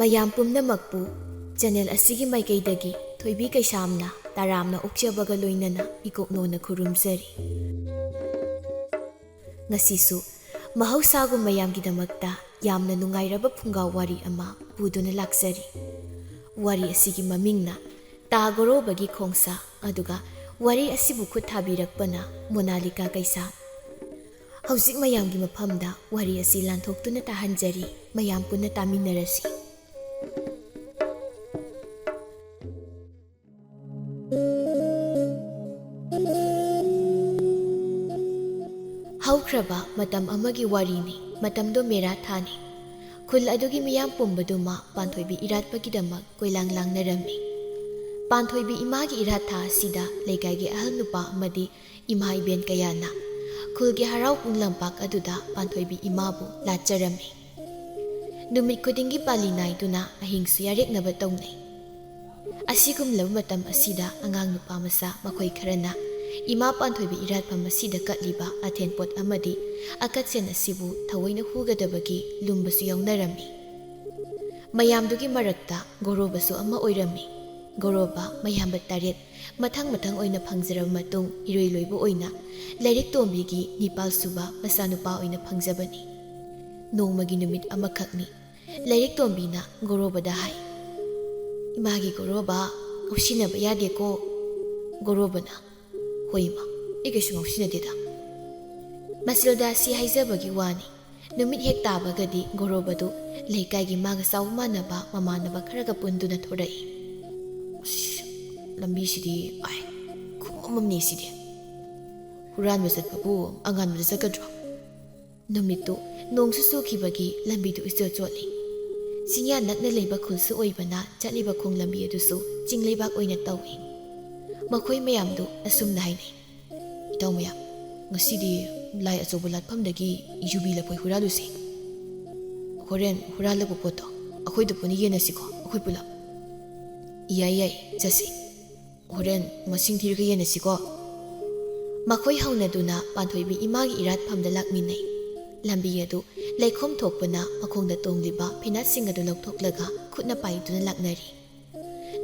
ꯃꯌꯥꯝ ꯄꯨꯝꯅꯃꯛꯄꯨ ꯆꯦꯅꯦꯜ ꯑꯁꯤꯒꯤ ꯃꯥꯏꯀꯩꯗꯒꯤ ꯊꯣꯏꯕꯤ ꯀꯩꯁꯥꯝꯅ ꯇꯔꯥꯝꯅ ꯑꯣꯛꯆꯕꯒ ꯂꯣꯏꯅꯅ ꯏꯀꯣꯛꯅꯣꯅ ꯈꯨꯔꯨꯝꯖꯔꯤ꯫ ꯉꯁꯤꯁꯨ ꯃꯍꯧꯁꯥꯒꯨꯝ ꯃꯌꯥꯝꯒꯤꯗꯃꯛꯇ ꯌꯥꯝꯅ ꯅꯨꯡꯉꯥꯏꯔꯕ ꯐꯨꯡꯒꯥ ꯋꯥꯔꯤ ꯑꯃ ꯄꯨꯗꯨꯅ ꯂꯥꯛꯆꯔꯤ꯫ ꯋꯥꯔꯤ ꯑꯁꯤꯒꯤ ꯃꯃꯤꯡꯅ ꯇꯥ ꯒꯣꯔꯣꯕꯒꯤ ꯈꯣꯡꯁꯥ, ꯑꯗꯨꯒ ꯋꯥꯔꯤ ꯑꯁꯤꯕꯨ ꯈꯨꯠ ꯊꯥꯕꯤꯔꯛꯄꯅ ꯃꯣꯅꯥꯂꯤꯀꯥ ꯀꯩꯁꯥꯝ꯫ ꯍꯧꯖꯤꯛ ꯃꯌꯥꯝꯒꯤ ꯃꯐꯝꯗ ꯋꯥꯔꯤ ꯑꯁꯤ ꯂꯥꯟꯊꯣꯛꯇꯨꯅ ꯇꯥꯍꯟꯖꯔꯤ, ꯃꯌꯥꯝ ꯄꯨꯟꯅ ꯇꯥꯃꯤꯟꯅꯔꯁꯤ꯫ ꯍꯧꯈ꯭ꯔꯕ ꯃꯇꯝ ꯑꯃꯒꯤ ꯋꯥꯔꯤꯅꯤ꯫ ꯃꯇꯝꯗꯣ ꯃꯦꯔꯥꯊꯥꯅꯤ꯫ ꯈꯨꯜ ꯑꯗꯨꯒꯤ ꯃꯤꯌꯥꯝ ꯄꯨꯝꯕꯗꯨꯃ ꯄꯥꯟꯊꯣꯏꯕꯤ ꯏꯔꯥꯠꯄꯒꯤꯗꯃꯛ ꯀꯣꯏꯂꯥꯡ ꯂꯥꯡꯅꯔꯝꯃꯤ꯫ ꯄꯥꯟꯊꯣꯏꯕꯤ ꯏꯃꯥꯒꯤ ꯏꯔꯥꯠ-ꯊꯥ ꯑꯁꯤꯗ ꯂꯩꯀꯥꯏꯒꯤ ꯑꯍꯜ ꯅꯨꯄꯥ ꯑꯃꯗꯤ ꯏꯃꯥ ꯏꯕꯦꯟ ꯀꯌꯥꯅ ꯈꯨꯜꯒꯤ ꯍꯔꯥꯎ ꯀꯨꯡ ꯂꯝꯄꯥꯛ ꯑꯗꯨꯗ ꯄꯥꯟꯊꯣꯏꯕꯤ ꯏꯃꯥꯕꯨ ꯂꯥꯠꯆꯔꯝꯃꯤ꯫ ꯅꯨꯃꯤꯠ ꯈꯨꯗꯤꯡꯒꯤ ꯄꯥꯂꯤ ꯅꯥꯏꯗꯨꯅ ꯑꯍꯤꯡꯁꯨ ꯌꯥꯔꯦꯛꯅꯕ ꯇꯧꯅꯩ꯫ ꯑꯁꯤꯒꯨꯝꯂꯕ ꯃꯇꯝ ꯑꯁꯤꯗ ꯑꯉꯥꯡ ꯅꯨꯄꯥ ꯃꯆꯥ ꯃꯈꯣꯏ ꯈꯔꯅ ꯏꯃꯥ ꯄꯥꯟꯊꯣꯏꯕꯤ ꯏꯔꯥꯠꯐꯝ ꯑꯁꯤꯗ ꯀꯠꯂꯤꯕ ꯑꯊꯦꯟꯄꯣꯠ ꯑꯃꯗꯤ ꯑꯀꯠꯁꯦꯟ ꯑꯁꯤꯕꯨ ꯊꯑꯣꯏꯅ ꯍꯨꯒꯗꯕꯒꯤ ꯂꯨꯝꯕꯁꯨ ꯌꯥꯎꯅꯔꯝꯃꯤ꯫ ꯃꯌꯥꯝꯗꯨꯒꯤ ꯃꯔꯛꯇ ꯒꯣꯔꯣꯕꯁꯨ ꯑꯃ ꯑꯣꯏꯔꯝꯃꯤ꯫ ꯒꯣꯔꯣꯕ ꯃꯌꯥꯝꯕ 7 ꯃꯊꯪ ꯑꯣꯏꯅ ꯐꯪꯖꯔꯕ ꯃꯇꯨꯡ ꯏꯔꯣꯏ ꯂꯣꯏꯕ ꯑꯣꯏꯅ ꯂꯥꯏꯔꯤꯛ ꯇꯣꯝꯕꯤꯒꯤ 9ꯁꯨꯕ ꯃꯆꯥꯅꯨꯄꯥ ꯑꯣꯏꯅ ꯐꯪꯖꯕꯅꯤ꯫ ꯅꯣꯡꯃꯒꯤ ꯅꯨꯃꯤꯠ ꯑꯃꯈꯛꯅꯤ꯫ ꯂꯥꯏꯔꯤꯛ ꯇꯣꯝꯕꯤꯅ ꯒꯣꯔꯣꯕꯗ ꯍꯥꯏ, "ꯏꯃꯥꯒꯤ ꯒꯣꯔꯣꯕ, ꯉꯥꯎꯁꯤꯟꯅꯕ ꯌꯥꯗꯦꯀꯣ." ꯒꯣꯔꯣꯕꯅ, "ꯍꯣꯏ ꯏꯃꯥ, ꯑꯩ ꯀꯩꯁꯨ ꯉꯥꯎꯁꯤꯟꯅꯗꯦꯗ." ꯃꯆꯤꯜꯗ ꯁꯤ ꯍꯥꯏꯖꯕꯒꯤ ꯋꯥꯅꯤ꯫ ꯅꯨꯃꯤꯠ ꯍꯦꯛ ꯇꯥꯕꯒꯗꯤ ꯒꯣꯔꯣꯕꯗꯨ ꯂꯩꯀꯥꯏꯒꯤ ꯃꯥꯒ ꯆꯥꯎ ꯃꯥꯟꯅꯕ ꯃꯃꯥꯟꯅꯕ ꯈꯔꯒ ꯄꯨꯟꯗꯨꯅ ꯊꯣꯔꯛꯏ꯫ "ꯑꯁ, ꯂꯝꯕꯤꯁꯤꯗꯤ ꯈꯨꯃꯝꯅꯤ ꯁꯤꯗꯤ. ꯍꯨꯔꯥꯟꯕ ꯆꯠꯄꯕꯨ ꯑꯉꯥꯟꯕꯗ ꯆꯠꯀꯗ꯭ꯔꯣ?" ꯅꯨꯃꯤꯠꯇꯨ ꯅꯣꯡꯁꯨ ꯆꯨꯈꯤꯕꯒꯤ ꯂꯝꯕꯤꯗꯨ ꯏꯆꯣꯠ ꯆꯣꯠꯂꯤ꯫ ꯆꯤꯡꯌꯥ ꯅꯛꯅ ꯂꯩꯕ ꯈꯨꯜꯁꯨ ꯑꯣꯏꯕꯅ ꯆꯠꯂꯤꯕ ꯈꯣꯡ ꯂꯝꯕꯤ ꯑꯗꯨꯁꯨ ꯆꯤꯡ ꯂꯩꯕꯥꯛ ꯑꯣꯏꯅ ꯇꯧꯏ꯫ ꯃꯈꯣꯏ ꯃꯌꯥꯝꯗꯨ ꯑꯁꯨꯝꯅ ꯍꯥꯏꯅꯩ, "ꯏꯇꯥꯎ ꯃꯌꯥꯝ, ꯉꯁꯤꯗꯤ ꯂꯥꯏ ꯑꯆꯧꯕ ꯂꯥꯠꯐꯝꯗꯒꯤ ꯌꯨꯕꯤ ꯂꯐꯣꯏ ꯍꯨꯔꯥꯜꯂꯨꯁꯤ꯫ ꯍꯣꯔꯦꯟ ꯍꯨꯔꯥꯜꯂꯛꯄ ꯄꯣꯠꯇꯣ ꯑꯩꯈꯣꯏꯗ ꯄꯨꯟꯅ ꯌꯦꯟꯅꯁꯤꯀꯣ, ꯑꯩꯈꯣꯏ ꯄꯨꯂꯞ." "ꯌꯥꯏ ꯌꯥꯏ, ꯆꯠꯁꯤ. ꯍꯣꯔꯦꯟ ꯃꯁꯤꯡ ꯊꯤꯔꯒ ꯌꯦꯟꯅꯁꯤꯀꯣ." ꯃꯈꯣꯏ ꯍꯧꯅꯗꯨꯅ ꯄꯥꯟꯊꯣꯏꯕꯤ ꯏꯃꯥꯒꯤ ꯏꯔꯥꯠꯐꯝꯗ ꯂꯥꯛꯃꯤꯟꯅꯩ꯫ ꯂꯝꯕꯤ ꯑꯗꯨ ꯂꯩꯈꯣꯝ ꯊꯣꯛꯄꯅ ꯃꯈꯣꯡꯗ ꯇꯣꯡꯂꯤꯕ ꯐꯤꯅꯥꯠꯁꯤꯡ ꯑꯗꯨ ꯂꯧꯊꯣꯛꯂꯒ ꯈꯨꯠꯅ ꯄꯥꯏꯗꯨꯅ ꯂꯥꯛꯅꯔꯤ꯫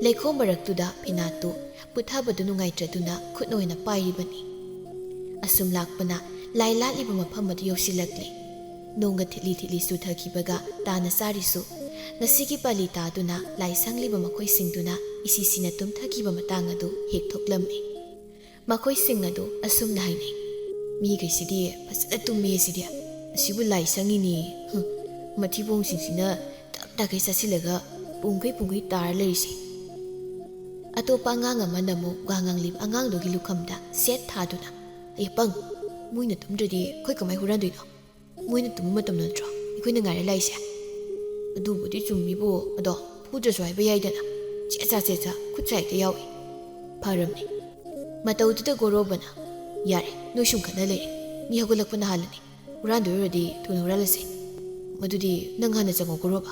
ꯂꯩꯈꯣꯝ ꯃꯔꯛꯇꯨꯗ ꯐꯤꯅꯥꯠꯇꯨ ꯄꯨꯊꯕꯗꯨ ꯅꯨꯡꯉꯥꯏꯇ꯭ꯔꯗꯨꯅ ꯈꯨꯠꯅ ꯑꯣꯏꯅ ꯄꯥꯏꯔꯤꯕꯅꯤ꯫ ꯑꯁꯨꯝ ꯂꯥꯛꯄꯅ ꯂꯥꯏ ꯂꯥꯠꯂꯤꯕ ꯃꯐꯝ ꯑꯗꯨ ꯌꯧꯁꯤꯜꯂꯛꯂꯤ꯫ ꯅꯣꯡꯒ ꯊꯤꯠꯂꯤ ꯊꯤꯠꯂꯤ ꯆꯨꯊꯈꯤꯕꯒ ꯇꯥꯅ ꯆꯥꯔꯤꯁꯨ ꯉꯁꯤꯒꯤ ꯄꯥꯂꯤ ꯇꯥꯗꯨꯅ ꯂꯥꯏ ꯁꯪꯂꯤꯕ ꯃꯈꯣꯏꯁꯤꯡꯗꯨꯅ ꯏꯁꯤꯁꯤꯅ ꯇꯨꯝꯊꯈꯤꯕ ꯃꯇꯥꯡ ꯑꯗꯨ ꯍꯦꯛ ꯊꯣꯛꯂꯝꯃꯤ꯫ ꯃꯈꯣꯏꯁꯤꯡ ꯑꯗꯨ ꯑꯁꯨꯝꯅ ꯍꯥꯏꯅꯩ, "ꯃꯤꯈꯩꯁꯤꯗꯤ ꯐꯖꯅ ꯇꯨꯝꯃꯦ ꯁꯤꯗꯤ. ꯑꯁꯤꯕꯨ ꯂꯥꯏ ꯁꯪꯉꯤꯅꯤ. ꯃꯊꯤꯕꯣꯡꯁꯤꯡꯁꯤꯅ ꯇꯞ-ꯇꯈꯩ ꯆꯥꯁꯤꯜꯂꯒ ꯄꯨꯡꯈꯩ ꯇꯥꯔ ꯂꯩꯔꯤꯁꯦ." ꯑꯇꯣꯞꯄ ꯑꯉꯥꯡ ꯑꯃꯅ ꯑꯃꯨꯛ ꯋꯥ ꯉꯥꯡꯂꯤꯕ ꯑꯉꯥꯡꯗꯨꯒꯤ ꯂꯨꯈꯝꯗ ꯁꯦꯠ ꯊꯥꯗꯨꯅ, "ꯑꯌꯦꯄꯪ, ꯃꯣꯏꯅ ꯇꯨꯝꯗ꯭ꯔꯗꯤ ꯑꯩꯈꯣꯏ ꯀꯃꯥꯏ ꯍꯨꯔꯥꯟꯗꯣꯏꯅꯣ? ꯃꯣꯏꯅ ꯇꯨꯝꯕ ꯃꯇꯝ ꯅꯠꯇ꯭ꯔꯣ ꯑꯩꯈꯣꯏꯅ ꯉꯥꯏꯔ ꯂꯥꯛꯏꯁꯦ?" "ꯑꯗꯨꯕꯨꯗꯤ ꯆꯨꯝꯃꯤꯕꯣ, ꯑꯗꯣ ꯐꯨꯗ꯭ꯔꯁꯨ ꯍꯥꯏꯕ ꯌꯥꯏꯗꯅ. ꯆꯦꯠꯆꯥ ꯈꯨꯠꯁꯥ ꯍꯦꯛꯇ ꯌꯥꯎꯏ." "ꯐꯔꯝꯅꯤ." ꯃꯇꯧꯗꯨꯗ ꯒꯣꯔꯣꯕꯅ, "ꯌꯥꯔꯦ, ꯅꯣꯏ ꯁꯨꯝ ꯈꯠꯅ ꯂꯩꯔꯦ. ꯃꯤ ꯍꯧꯒꯠꯂꯛꯄꯅ ꯍꯥꯜꯂꯅꯤ. ꯍꯨꯔꯥꯟꯗꯣꯏ ꯑꯣꯏꯔꯗꯤ ꯊꯨꯅ ꯍꯨꯔꯥꯜꯂꯁꯤ. ꯃꯗꯨꯗꯤ ꯅꯪ ꯍꯥꯟꯅ ꯆꯪꯉꯣ ꯒꯣꯔꯣꯕ.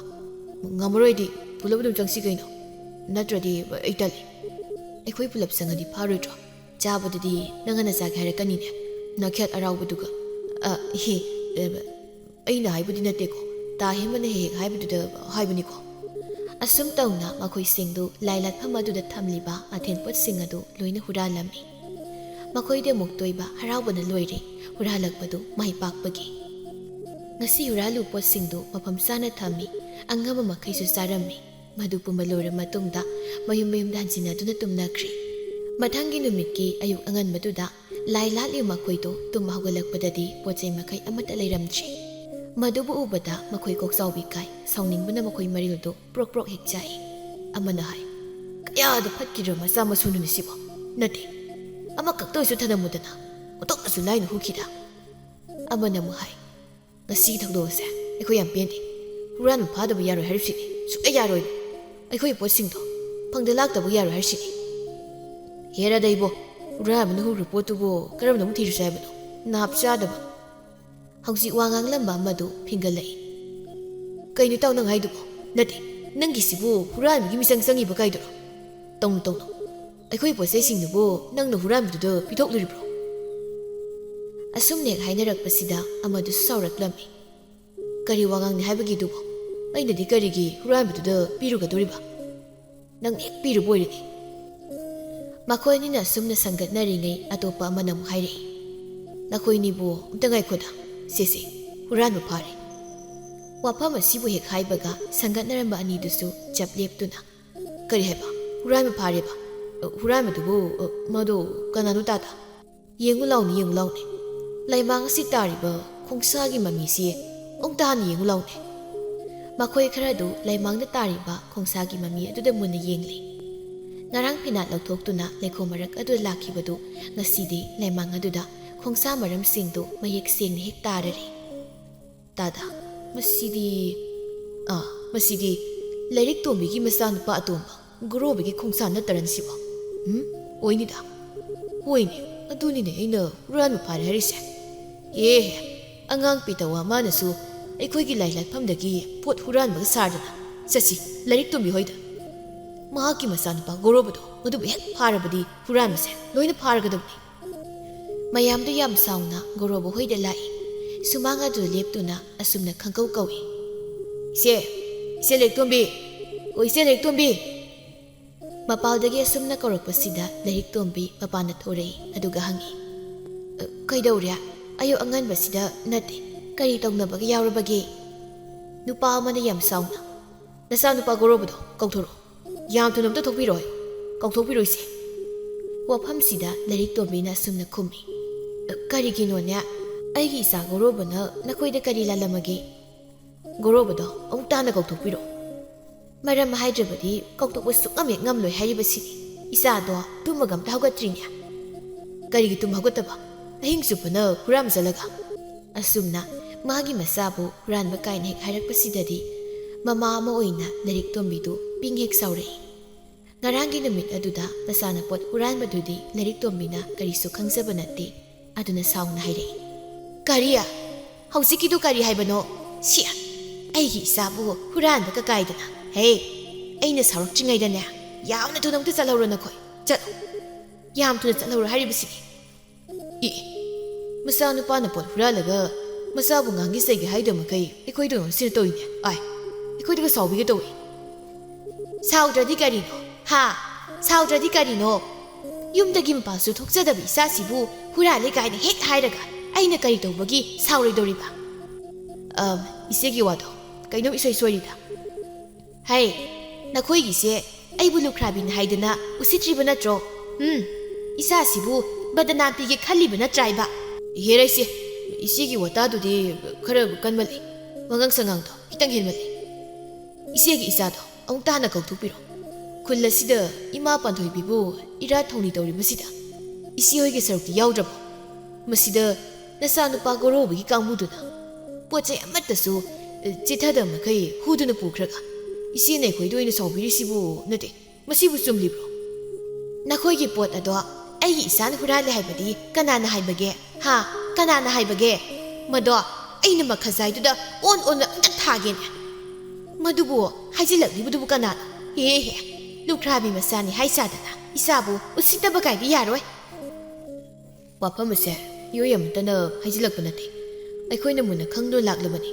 ꯉꯝꯃꯔꯣꯏꯗꯤ ꯄꯨꯂꯞ ꯑꯗꯨꯝ ꯆꯪꯁꯤ ꯀꯩꯅꯣ. ꯅꯠꯇ꯭ꯔꯗꯤ ꯑꯩ ꯇꯜꯂꯤ. ꯑꯩꯈꯣꯏ ꯄꯨꯂꯞ ꯆꯪꯉꯗꯤ ꯐꯥꯔꯣꯏꯗ꯭ꯔꯣ? ꯆꯥꯕꯗꯨꯗꯤ ꯅꯪ ꯍꯥꯟꯅ ꯆꯥꯒꯦ ꯍꯥꯏꯔꯛꯀꯅꯤꯅꯦ, ꯅꯥꯈꯦꯠ ꯑꯔꯥꯎꯕꯗꯨꯒ." "ꯑꯩꯅ ꯍꯥꯏꯕꯗꯤ ꯅꯠꯇꯦꯀꯣ. ꯇꯥ ꯍꯦꯟꯕꯅ ꯍꯦꯛ ꯍꯥꯏꯕꯗꯨꯗ ꯍꯥꯏꯕꯅꯤꯀꯣ." ꯑꯁꯨꯝ ꯇꯧꯅ ꯃꯈꯣꯏꯁꯤꯡꯗꯨ ꯂꯥꯏ ꯂꯥꯠꯐꯝ ꯑꯗꯨꯗ ꯊꯝꯂꯤꯕ ꯑꯊꯦꯟꯄꯣꯠꯁꯤꯡ ꯑꯗꯨ ꯂꯣꯏꯅ ꯍꯨꯔꯥꯜꯂꯝꯃꯤ꯫ ꯃꯈꯣꯏꯗꯤ ꯑꯃꯨꯛ ꯇꯣꯏꯕ ꯍꯔꯥꯎꯕꯅ ꯂꯣꯏꯔꯦ, ꯍꯨꯔꯥꯜꯂꯛꯄꯗꯨ ꯃꯥꯏ ꯄꯥꯛꯄꯒꯤ꯫ ꯉꯁꯤ ꯍꯨꯔꯥꯜꯂꯨ ꯄꯣꯠꯁꯤꯡꯗꯨ ꯃꯐꯝ ꯆꯥꯅ ꯊꯝꯃꯤ꯫ ꯑꯉꯝꯕ ꯃꯈꯩꯁꯨ ꯆꯥꯔꯝꯃꯤ꯫ ꯃꯗꯨ ꯄꯨꯝꯕ ꯂꯣꯏꯔꯕ ꯃꯇꯨꯡꯗ ꯃꯌꯨꯝꯗ ꯍꯟꯖꯤꯟꯅꯗꯨꯅ ꯇꯨꯝꯅꯈ꯭ꯔꯤ꯫ ꯃꯊꯪꯒꯤ ꯅꯨꯃꯤꯠꯀꯤ ꯑꯌꯨꯛ ꯑꯉꯟꯕꯗꯨꯗ ꯂꯥꯏ ꯂꯥꯠꯂꯤꯕ ꯃꯈꯣꯏꯗꯨ ꯇꯨꯝꯕ ꯍꯧꯒꯠꯂꯛꯄꯗꯗꯤ ꯄꯣꯠꯆꯩ ꯃꯈꯩ ꯑꯃꯠꯇ ꯂꯩꯔꯝꯗ꯭ꯔꯤ꯫ ꯃꯗꯨꯕꯨ ꯎꯕꯗ ꯃꯈꯣꯏ ꯀꯣꯛꯆꯥꯎꯕꯤ ꯀꯥꯏ, ꯁꯥꯎꯅꯤꯡꯕꯅ ꯃꯈꯣꯏ ꯃꯔꯤꯜꯗꯨ ꯄ꯭ꯔꯣꯛ ꯍꯦꯛ ꯆꯥꯛꯏ꯫ ꯑꯃꯅ ꯍꯥꯏ, "ꯀꯌꯥꯗ ꯐꯠꯈꯤꯗ꯭ꯔ ꯃꯆꯥ ꯃꯁꯨꯅꯨꯅꯤ ꯁꯤꯕꯣ. ꯅꯠꯇꯦ, ꯑꯃꯈꯛꯇ ꯑꯣꯏꯁꯨ ꯊꯅꯝꯃꯨꯗꯅ, ꯑꯣꯟꯊꯣꯛꯅꯁꯨ ꯂꯥꯏꯅ ꯍꯨꯈꯤꯗ." ꯑꯃꯅ ꯑꯃꯨꯛ ꯍꯥꯏ, "ꯉꯁꯤꯒꯤ ꯊꯧꯗꯣꯛ ꯑꯁꯦ ꯑꯩꯈꯣই ꯌꯥꯝ ꯄꯦꯟꯗꯦ. ꯍꯨꯔꯥꯟꯕ ꯐꯥꯗꯕ ꯌꯥꯔꯣꯏ ꯍꯥꯏꯔꯤꯕꯁꯤꯅꯤ. ꯁꯨꯛꯌꯥ ꯌꯥꯔꯣꯏꯕ. ꯑꯩꯈꯣꯏ ꯄꯣꯠꯁꯤꯡꯗꯣ ꯐꯪꯗ ꯂꯥꯛꯇꯕ ꯌꯥꯔꯣꯏ ꯍꯥꯏꯔꯤꯁꯤꯅꯤ." "ꯍꯦꯔꯥꯗ ꯏꯕꯣ, ꯍꯨꯔꯥꯟꯕꯅ ꯍꯨꯈ꯭ꯔ ꯄꯣꯠꯇꯨꯕꯨ ꯀꯔꯝꯅ ꯑꯃꯨꯛ ꯊꯤꯔꯨꯁꯤ ꯍꯥꯏꯕꯅꯣ? ꯅꯥꯞ ꯆꯥꯗꯕ." ꯍꯧꯖꯤꯛ ꯋꯥ ꯉꯥꯡꯂꯝꯕ ꯑꯃꯗꯨ ꯐꯤꯡꯒꯠꯂꯛꯏ, "ꯀꯩꯅꯣ ꯏꯇꯥꯎ ꯅꯪ ꯍꯥꯏꯗꯨꯕꯣ? ꯅꯠꯇꯦ, ꯅꯪꯒꯤꯁꯤꯕꯨ ꯍꯨꯔꯥꯟꯕꯒꯤ ꯃꯤꯆꯪ ꯆꯪꯉꯤꯕ ꯀꯥꯏꯗꯨꯔꯣ? ꯇꯧꯅꯨ. ꯑꯩꯈꯣꯏ ꯄꯣꯠꯆꯩꯁꯤꯡꯗꯨꯕꯨ ꯅꯪꯅ ꯍꯨꯔꯥꯟꯕꯗꯨꯗ ꯄꯤꯊꯣꯛꯂꯨꯔꯤꯕ꯭ꯔꯣ?" ꯑꯁꯨꯝꯅ ꯍꯦꯛ ꯍꯥꯏꯅꯔꯛꯄꯁꯤꯗ ꯑꯃꯗꯨꯁꯨ ꯁꯥꯎꯔꯛꯂꯝꯃꯤ, "ꯀꯔꯤ ꯋꯥ ꯉꯥꯡꯅꯤ ꯍꯥꯏꯕꯒꯤꯗꯨꯕꯣ? ꯑꯩꯅꯗꯤ ꯀꯔꯤꯒꯤ ꯍꯨꯔꯥꯟꯕꯗꯨꯗ ꯄꯤꯔꯨꯒꯗꯣꯔꯤꯕ? ꯅꯪ ꯍꯦꯛ ꯄꯤꯔꯨꯕ ꯑꯣꯏꯔꯗꯤ. ꯃꯈꯣꯏ ꯑꯅꯤꯅ ꯑꯁꯨꯝꯅ ꯁꯪꯒꯠꯅꯔꯤꯉꯩ ꯑꯇꯣꯞꯄ ꯑꯃꯅ ꯑꯃꯨꯛ ꯍꯥꯏꯔꯛꯏ. ꯅꯈꯣꯏꯅꯤꯕꯨ ꯑꯝꯇ ꯉꯥꯏꯈꯣꯗ. ꯁꯦ ꯍꯨꯔꯥꯟꯕ ꯐꯥꯔꯦ. ꯋꯥꯐꯝ ꯑꯁꯤꯕꯨ ꯍꯦꯛ ꯍꯥꯏꯕꯒ ꯁꯪꯒꯠꯅꯔꯝꯕ ꯑꯅꯤꯗꯨꯁꯨ ꯆꯞ ꯂꯦꯞꯇꯨꯅ ꯀꯔꯤ ꯍꯥꯏꯕ? ꯍꯨꯔꯥꯟꯕ ꯐꯥꯔꯦꯕ? ꯍꯨꯔꯥꯟꯕꯗꯨꯕꯨ ꯃꯗꯣ ꯀꯅꯥꯅꯣ ꯇꯥꯗ? ꯌꯦꯡꯉꯨ ꯂꯥꯎꯅꯦ. ꯂꯩꯃꯥꯡ ꯑꯁꯤ ꯇꯥꯔꯤꯕ ꯈꯣꯡꯁꯥꯒꯤ ꯃꯃꯤꯁꯤ ꯑꯃꯨꯛꯇ ꯍꯥꯟꯅ ꯌꯦꯡꯉꯨ ꯂꯥꯎꯅꯦ. ꯃꯈꯣꯏ ꯈꯔꯗꯨ ꯂꯩꯃꯥꯡꯗ ꯇꯥꯔꯤꯕ ꯈꯣꯡꯁꯥꯒꯤ ꯃꯃꯤ ꯑꯗꯨꯗ ꯃꯨꯟꯅ ꯌꯦꯡꯂꯤ. ꯉꯔꯥꯡ ꯐꯤꯅꯥꯠ ꯂꯧꯊꯣꯛꯇꯨꯅ ꯂꯩꯈꯣꯝ ꯃꯔꯛ ꯑꯗꯨꯗ ꯂꯥꯛꯈꯤꯕꯗꯨ ꯉꯁꯤꯗꯤ ꯂꯩꯃꯥꯡ ꯑꯗꯨꯗ ꯈꯣꯡꯁꯥ ꯃꯔꯝꯁꯤꯡꯗꯨ ꯃꯌꯦꯛ ꯁꯦꯡꯅ ꯍꯦꯛ ꯇꯥꯔꯔꯤ. ꯇꯥꯗ, ꯃꯁꯤꯗꯤ ꯂꯥꯏꯔꯤꯛ ꯇꯣꯝꯕꯤꯒꯤ ꯃꯆꯥꯅꯨꯄꯥ ꯑꯇꯣꯝꯕ ꯒꯣꯔꯣꯕꯒꯤ ꯈꯣꯡꯁꯥ ꯅꯠꯇꯔꯟꯁꯤꯕꯣ? ꯑꯣꯏꯅꯤꯗ. ꯍꯣꯏꯅꯦ, ꯑꯗꯨꯅꯤꯅꯦ ꯑꯩꯅ ꯍꯨꯔꯥꯟꯕ ꯐꯥꯔꯦ ꯍꯥꯏꯔꯤꯁꯦ. ꯑꯦꯍꯦ, ꯑꯉꯥꯡ ꯄꯤꯇꯋꯥ ꯃꯥꯅꯁꯨ ꯑꯩꯈꯣꯏꯒꯤ ꯂꯥꯏ ꯂꯥꯠꯐꯝꯗꯒꯤ ꯄꯣꯠ ꯍꯨꯔꯥꯟꯕꯒ ꯁꯥꯗꯅ ꯆꯠꯁꯤ ꯂꯥꯏꯔꯤꯛ ꯇꯣꯝꯕꯤ ꯍꯣꯏꯗ. ꯃꯍꯥꯛꯀꯤ ꯃꯆꯥꯅꯨꯄꯥ ꯒꯣꯔꯣꯕꯗꯣ ꯃꯗꯨꯕꯨ ꯍꯦꯛ ꯐꯥꯔꯕꯗꯤ ꯍꯨꯔꯥꯟꯕꯁꯦ ꯂꯣꯏꯅ ꯐꯥꯔꯒꯗꯕꯅꯤ. ꯃꯌꯥꯝꯗꯨ ꯌꯥꯝ ꯁꯥꯎꯅ ꯒꯣꯔꯣꯕ ꯍꯣꯏꯗ ꯂꯥꯛꯏ. ꯁꯨꯃꯥꯡ ꯑꯗꯨ ꯂꯦꯞꯇꯨꯅ ꯑꯁꯨꯝꯅ ꯈꯪꯀꯧ ꯀꯧꯏ. ꯏꯆꯦ ꯂꯥꯏꯔꯤꯛꯇꯣꯝꯕꯤ. ꯏꯆꯦ ꯂꯥꯏꯔꯤꯛꯇꯣꯝꯕꯤ. ꯃꯄꯥꯜꯗꯒꯤ ꯑꯁꯨꯝꯅ ꯀꯧꯔꯛꯄꯁꯤꯗ ꯂꯥꯏꯔꯤꯛꯇꯣꯝꯕꯤ ꯃꯄꯥꯟꯗ ꯊꯣꯔꯛꯏ. ꯑꯗꯨꯒ ꯍꯪꯉꯤ. ꯀꯩꯗꯧꯔꯦ? ꯑꯌꯨꯛ ꯑꯉꯟꯕꯁꯤꯗ ꯅꯠꯇꯦ. ꯀꯔꯤ ꯇꯧꯅꯕꯒ ꯌꯥꯎꯔꯕꯒꯦ? ꯅꯨꯄꯥ ꯑꯃꯅ ꯌꯥꯝ ꯁꯥꯎꯅ. ꯅꯆꯥꯅꯨꯄꯥ ꯒꯣꯔꯣꯕꯗꯣ ꯀꯧꯊꯣꯔꯛꯑꯣ. ꯌꯥꯝ ꯊꯨꯅ ꯑꯝꯇ ꯊꯣꯛꯄꯤꯔꯣ. ꯀꯧꯊꯣꯛꯄꯤꯔꯣꯏꯁꯦ. ꯋꯥꯐꯝꯁꯤꯗ ꯂꯥꯏꯔꯤꯛꯇꯣꯝꯕꯤꯅ ꯑꯁꯨꯝꯅ ꯈꯨꯝꯃꯤ. ꯀꯔꯤꯒꯤꯅꯣꯅꯦ? ꯑꯩꯒꯤ ꯏꯆꯥ ꯒꯣꯔꯣꯕꯅ ꯅꯈꯣꯏꯗ ꯀꯔꯤ ꯂꯥꯜꯂꯝꯃꯒꯦ? ꯒꯣꯔꯣꯕꯗꯣ ꯑꯃꯨꯛꯇ ꯍꯥꯟꯅ ꯀꯧꯊꯣꯛꯄꯤꯔꯣ. ꯃꯔꯝ ꯍꯥꯏꯗ꯭ꯔꯕꯗꯤ ꯀꯧꯊꯣꯛꯄ ꯁꯨꯛꯉꯝ ꯍꯦꯛ ꯉꯝꯂꯣꯏ ꯍꯥꯏꯔꯤꯕꯁꯤꯅꯤ. ꯏꯆꯥꯗꯣ ꯇꯨꯝꯃꯒ ꯑꯝꯇ ꯍꯧꯒꯠꯇ꯭ꯔꯤꯅꯦ. ꯀꯔꯤꯒꯤ ꯇꯨꯝ ꯍꯧꯒꯠꯇꯕ? ꯑꯍꯤꯡ ꯆꯨꯞꯄꯅ ꯍꯨꯔꯥꯟꯕ ꯆꯠꯂꯒ. ꯑꯁꯨꯝꯅ ꯃꯥꯒꯤ ꯃꯆꯥꯕꯨ ꯍꯨꯔꯥꯟꯕ ꯀꯥꯏꯅ ꯍꯦꯛ ꯍꯥꯏꯔꯛꯄꯁꯤꯗꯗꯤ ꯃꯃꯥ ꯑꯃ ꯑꯣꯏꯅ ꯂꯥꯏꯔꯤꯛꯇꯣꯝꯕꯤꯗꯨ ꯄꯤꯡ ꯍꯦꯛ ꯁꯥꯎꯔꯛꯏ. ꯉꯔꯥꯡꯒꯤ ꯅꯨꯃꯤꯠ ꯑꯗꯨꯗ ꯃꯆꯥꯅ ꯄꯣꯠ ꯍꯨꯔꯥꯟꯕꯗꯨꯗꯤ ꯂꯥꯏꯔꯤꯛꯇꯣꯝꯕꯤꯅ ꯀꯔꯤꯁꯨ ꯈꯪꯖꯕ ꯅꯠꯇꯦ. ꯑꯗꯨꯅ ꯁꯥꯎꯅ ꯍꯥꯏꯔꯛꯏ. ꯀꯔꯤ? ꯍꯧꯖꯤꯛꯀꯤꯗꯨ ꯀꯔꯤ ꯍꯥꯏꯕꯅꯣ? ꯑꯩꯒꯤ ꯏꯆꯥꯕꯨ ꯍꯨꯔꯥꯟꯕꯒ ꯀꯥꯏꯗꯅ. ꯍꯦ, ꯑꯩꯅ ꯁꯥꯎꯔꯛꯇ꯭ꯔꯤꯉꯩꯗꯅꯦ ꯌꯥꯝꯅ ꯊꯨꯅ ꯑꯝꯇ ꯆꯠꯍꯧꯔꯣ ꯅꯈꯣꯏ. ꯆꯠꯂꯣ. ꯌꯥꯝ ꯊꯨꯅ ꯆꯠꯍꯧꯔꯣ ꯍꯥꯏꯔꯤꯕꯁꯤꯅꯤ. ꯃꯆꯥꯅꯨꯄꯥꯅ ꯄꯣꯠ ꯍꯨꯔꯥꯜꯂꯒ ꯃꯆꯥꯕꯨ ꯉꯥꯡꯒꯦ ꯆꯩꯒꯦ ꯍꯥꯏꯗꯕꯃꯈꯩ ꯑꯩꯈꯣꯏꯗ ꯁꯤꯅ ꯇꯧꯏꯅꯦ. ꯑꯩꯈꯣꯏꯗꯒ ꯁꯥꯎꯕꯤꯒ ꯇꯧꯏ. ꯁꯥꯎꯗ꯭ꯔꯗꯤ ꯀꯔꯤꯅꯣ? ꯁꯥꯎꯗ꯭ꯔꯗꯤ ꯀꯔꯤꯅꯣ? ꯌꯨꯝꯗꯒꯤ ꯃꯄꯥꯟꯁꯨ ꯊꯣꯛꯆꯗꯕ ꯏꯆꯥꯁꯤꯕꯨ ꯍꯨꯔꯥꯜꯂꯦ ꯀꯥꯏꯅ ꯍꯦꯛ ꯍꯥꯏꯔꯒ ꯑꯩꯅ ꯀꯔꯤ ꯇꯧꯕꯒꯤ ꯁꯥꯎꯔꯣꯏꯗꯧꯔꯤꯕ? ꯏꯆꯦꯒꯤ ꯋꯥꯗꯣ ꯀꯩꯅꯣꯝ ꯏꯁꯣꯏ ꯁꯣꯏꯔꯤꯗ. ꯍꯩ, ꯅꯈꯣꯏꯒꯤꯁꯦ ꯑꯩꯕꯨ ꯂꯨꯈ꯭ꯔꯥꯕꯤꯅ ꯍꯥꯏꯗꯅ ꯎꯁꯤꯠꯇ꯭ꯔꯤꯕ ꯅꯠꯇ꯭ꯔꯣ? ꯏꯆꯥꯁꯤꯕꯨ ꯕꯗꯅꯥꯝ ꯄꯤꯒꯦ ꯈꯜꯂꯤꯕ ꯅꯠꯇ꯭ꯔꯥꯏꯕ? ꯍꯦꯔ ꯏꯆꯦꯒꯤ ꯋꯥꯇꯥꯗꯨꯗꯤ ꯈꯔ ꯀꯟꯃꯜꯂꯤ. ꯋꯥꯉꯥꯡ ꯁꯉꯥꯡꯗꯣ ꯈꯤꯇꯪ ꯍꯦꯟꯃꯜꯂꯤ. ꯏꯆꯦꯒꯤ ꯏꯆꯥꯗꯣ ꯑꯃꯨꯛꯇ ꯍꯥꯟꯅ ꯀꯧꯊꯣꯛꯄꯤꯔꯣ. ꯈꯨꯜ ꯑꯁꯤꯗ ꯏꯃꯥ ꯄꯥꯟꯊꯣꯏꯕꯤꯕꯨ ꯏꯔꯥꯠ ꯊꯧꯅꯤ ꯇꯧꯔꯤꯕꯁꯤꯗ ꯏꯆꯦ ꯍꯣꯏꯒꯤ ꯁꯔꯨꯛꯇꯤ ꯌꯥꯎꯗ꯭ꯔꯕꯣ? ꯃꯁꯤꯗ ꯅꯆꯥꯅꯨꯄꯥ ꯒꯣꯔꯣꯕꯒꯤ ꯀꯥꯡꯕꯨꯗꯨꯅ ꯄꯣꯠ ꯆꯩ ꯑꯃꯠꯇꯁꯨ ꯆꯤꯊꯗꯕ ꯃꯈꯩ ꯍꯨꯗꯨꯅ ꯄꯨꯈ꯭ꯔꯒ ꯏꯆꯦꯅ ꯑꯩꯈꯣꯏꯗ ꯑꯣꯏꯅ ꯁꯥꯎꯕꯤꯔꯤꯁꯤꯕꯨ ꯅꯠꯇꯦ. ꯃꯁꯤꯕꯨ ꯆꯨꯝꯂꯤꯕ꯭ꯔꯣ? ꯅꯈꯣꯏꯒꯤ ꯄꯣꯠ ꯑꯗꯣ ꯑꯩꯒꯤ ꯏꯆꯥꯅ ꯍꯨꯔꯥꯜꯂꯦ ꯍꯥꯏꯕꯗꯤ ꯀꯅꯥꯅ ꯍꯥꯏꯕꯒꯦ? ꯀꯅꯥꯅ ꯍꯥꯏꯕꯒꯦ? ꯃꯗꯣ ꯑꯩꯅ ꯃꯈꯖꯥꯏꯗꯨꯗ ꯑꯣꯟꯅ ꯑꯝꯇ ꯊꯥꯒꯦꯅꯦ. ꯃꯗꯨꯕꯨ ꯍꯥꯏꯖꯤꯜꯂꯛꯂꯤꯕꯗꯨꯕꯨ ꯀꯅꯥꯅꯣ? ꯍꯦ, ꯂꯨꯈ꯭ꯔꯥꯕꯤ ꯃꯆꯥꯅꯤ ꯍꯥꯏ ꯆꯥꯗꯅ ꯏꯆꯥꯕꯨ ꯎꯁꯤꯠꯇꯕ ꯀꯥꯏꯗꯤ ꯌꯥꯔꯣꯏ. ꯋꯥꯐꯝ ꯑꯁꯦ ꯃꯤꯑꯣꯏ ꯑꯃꯠꯇꯅ ꯍꯥꯏꯖꯤꯜꯂꯛꯄ ꯅꯠꯇꯦ. ꯑꯩꯈꯣꯏꯅ ꯃꯨꯟꯅ ꯈꯪꯗꯨꯅ ꯂꯥꯛꯂꯕꯅꯤ.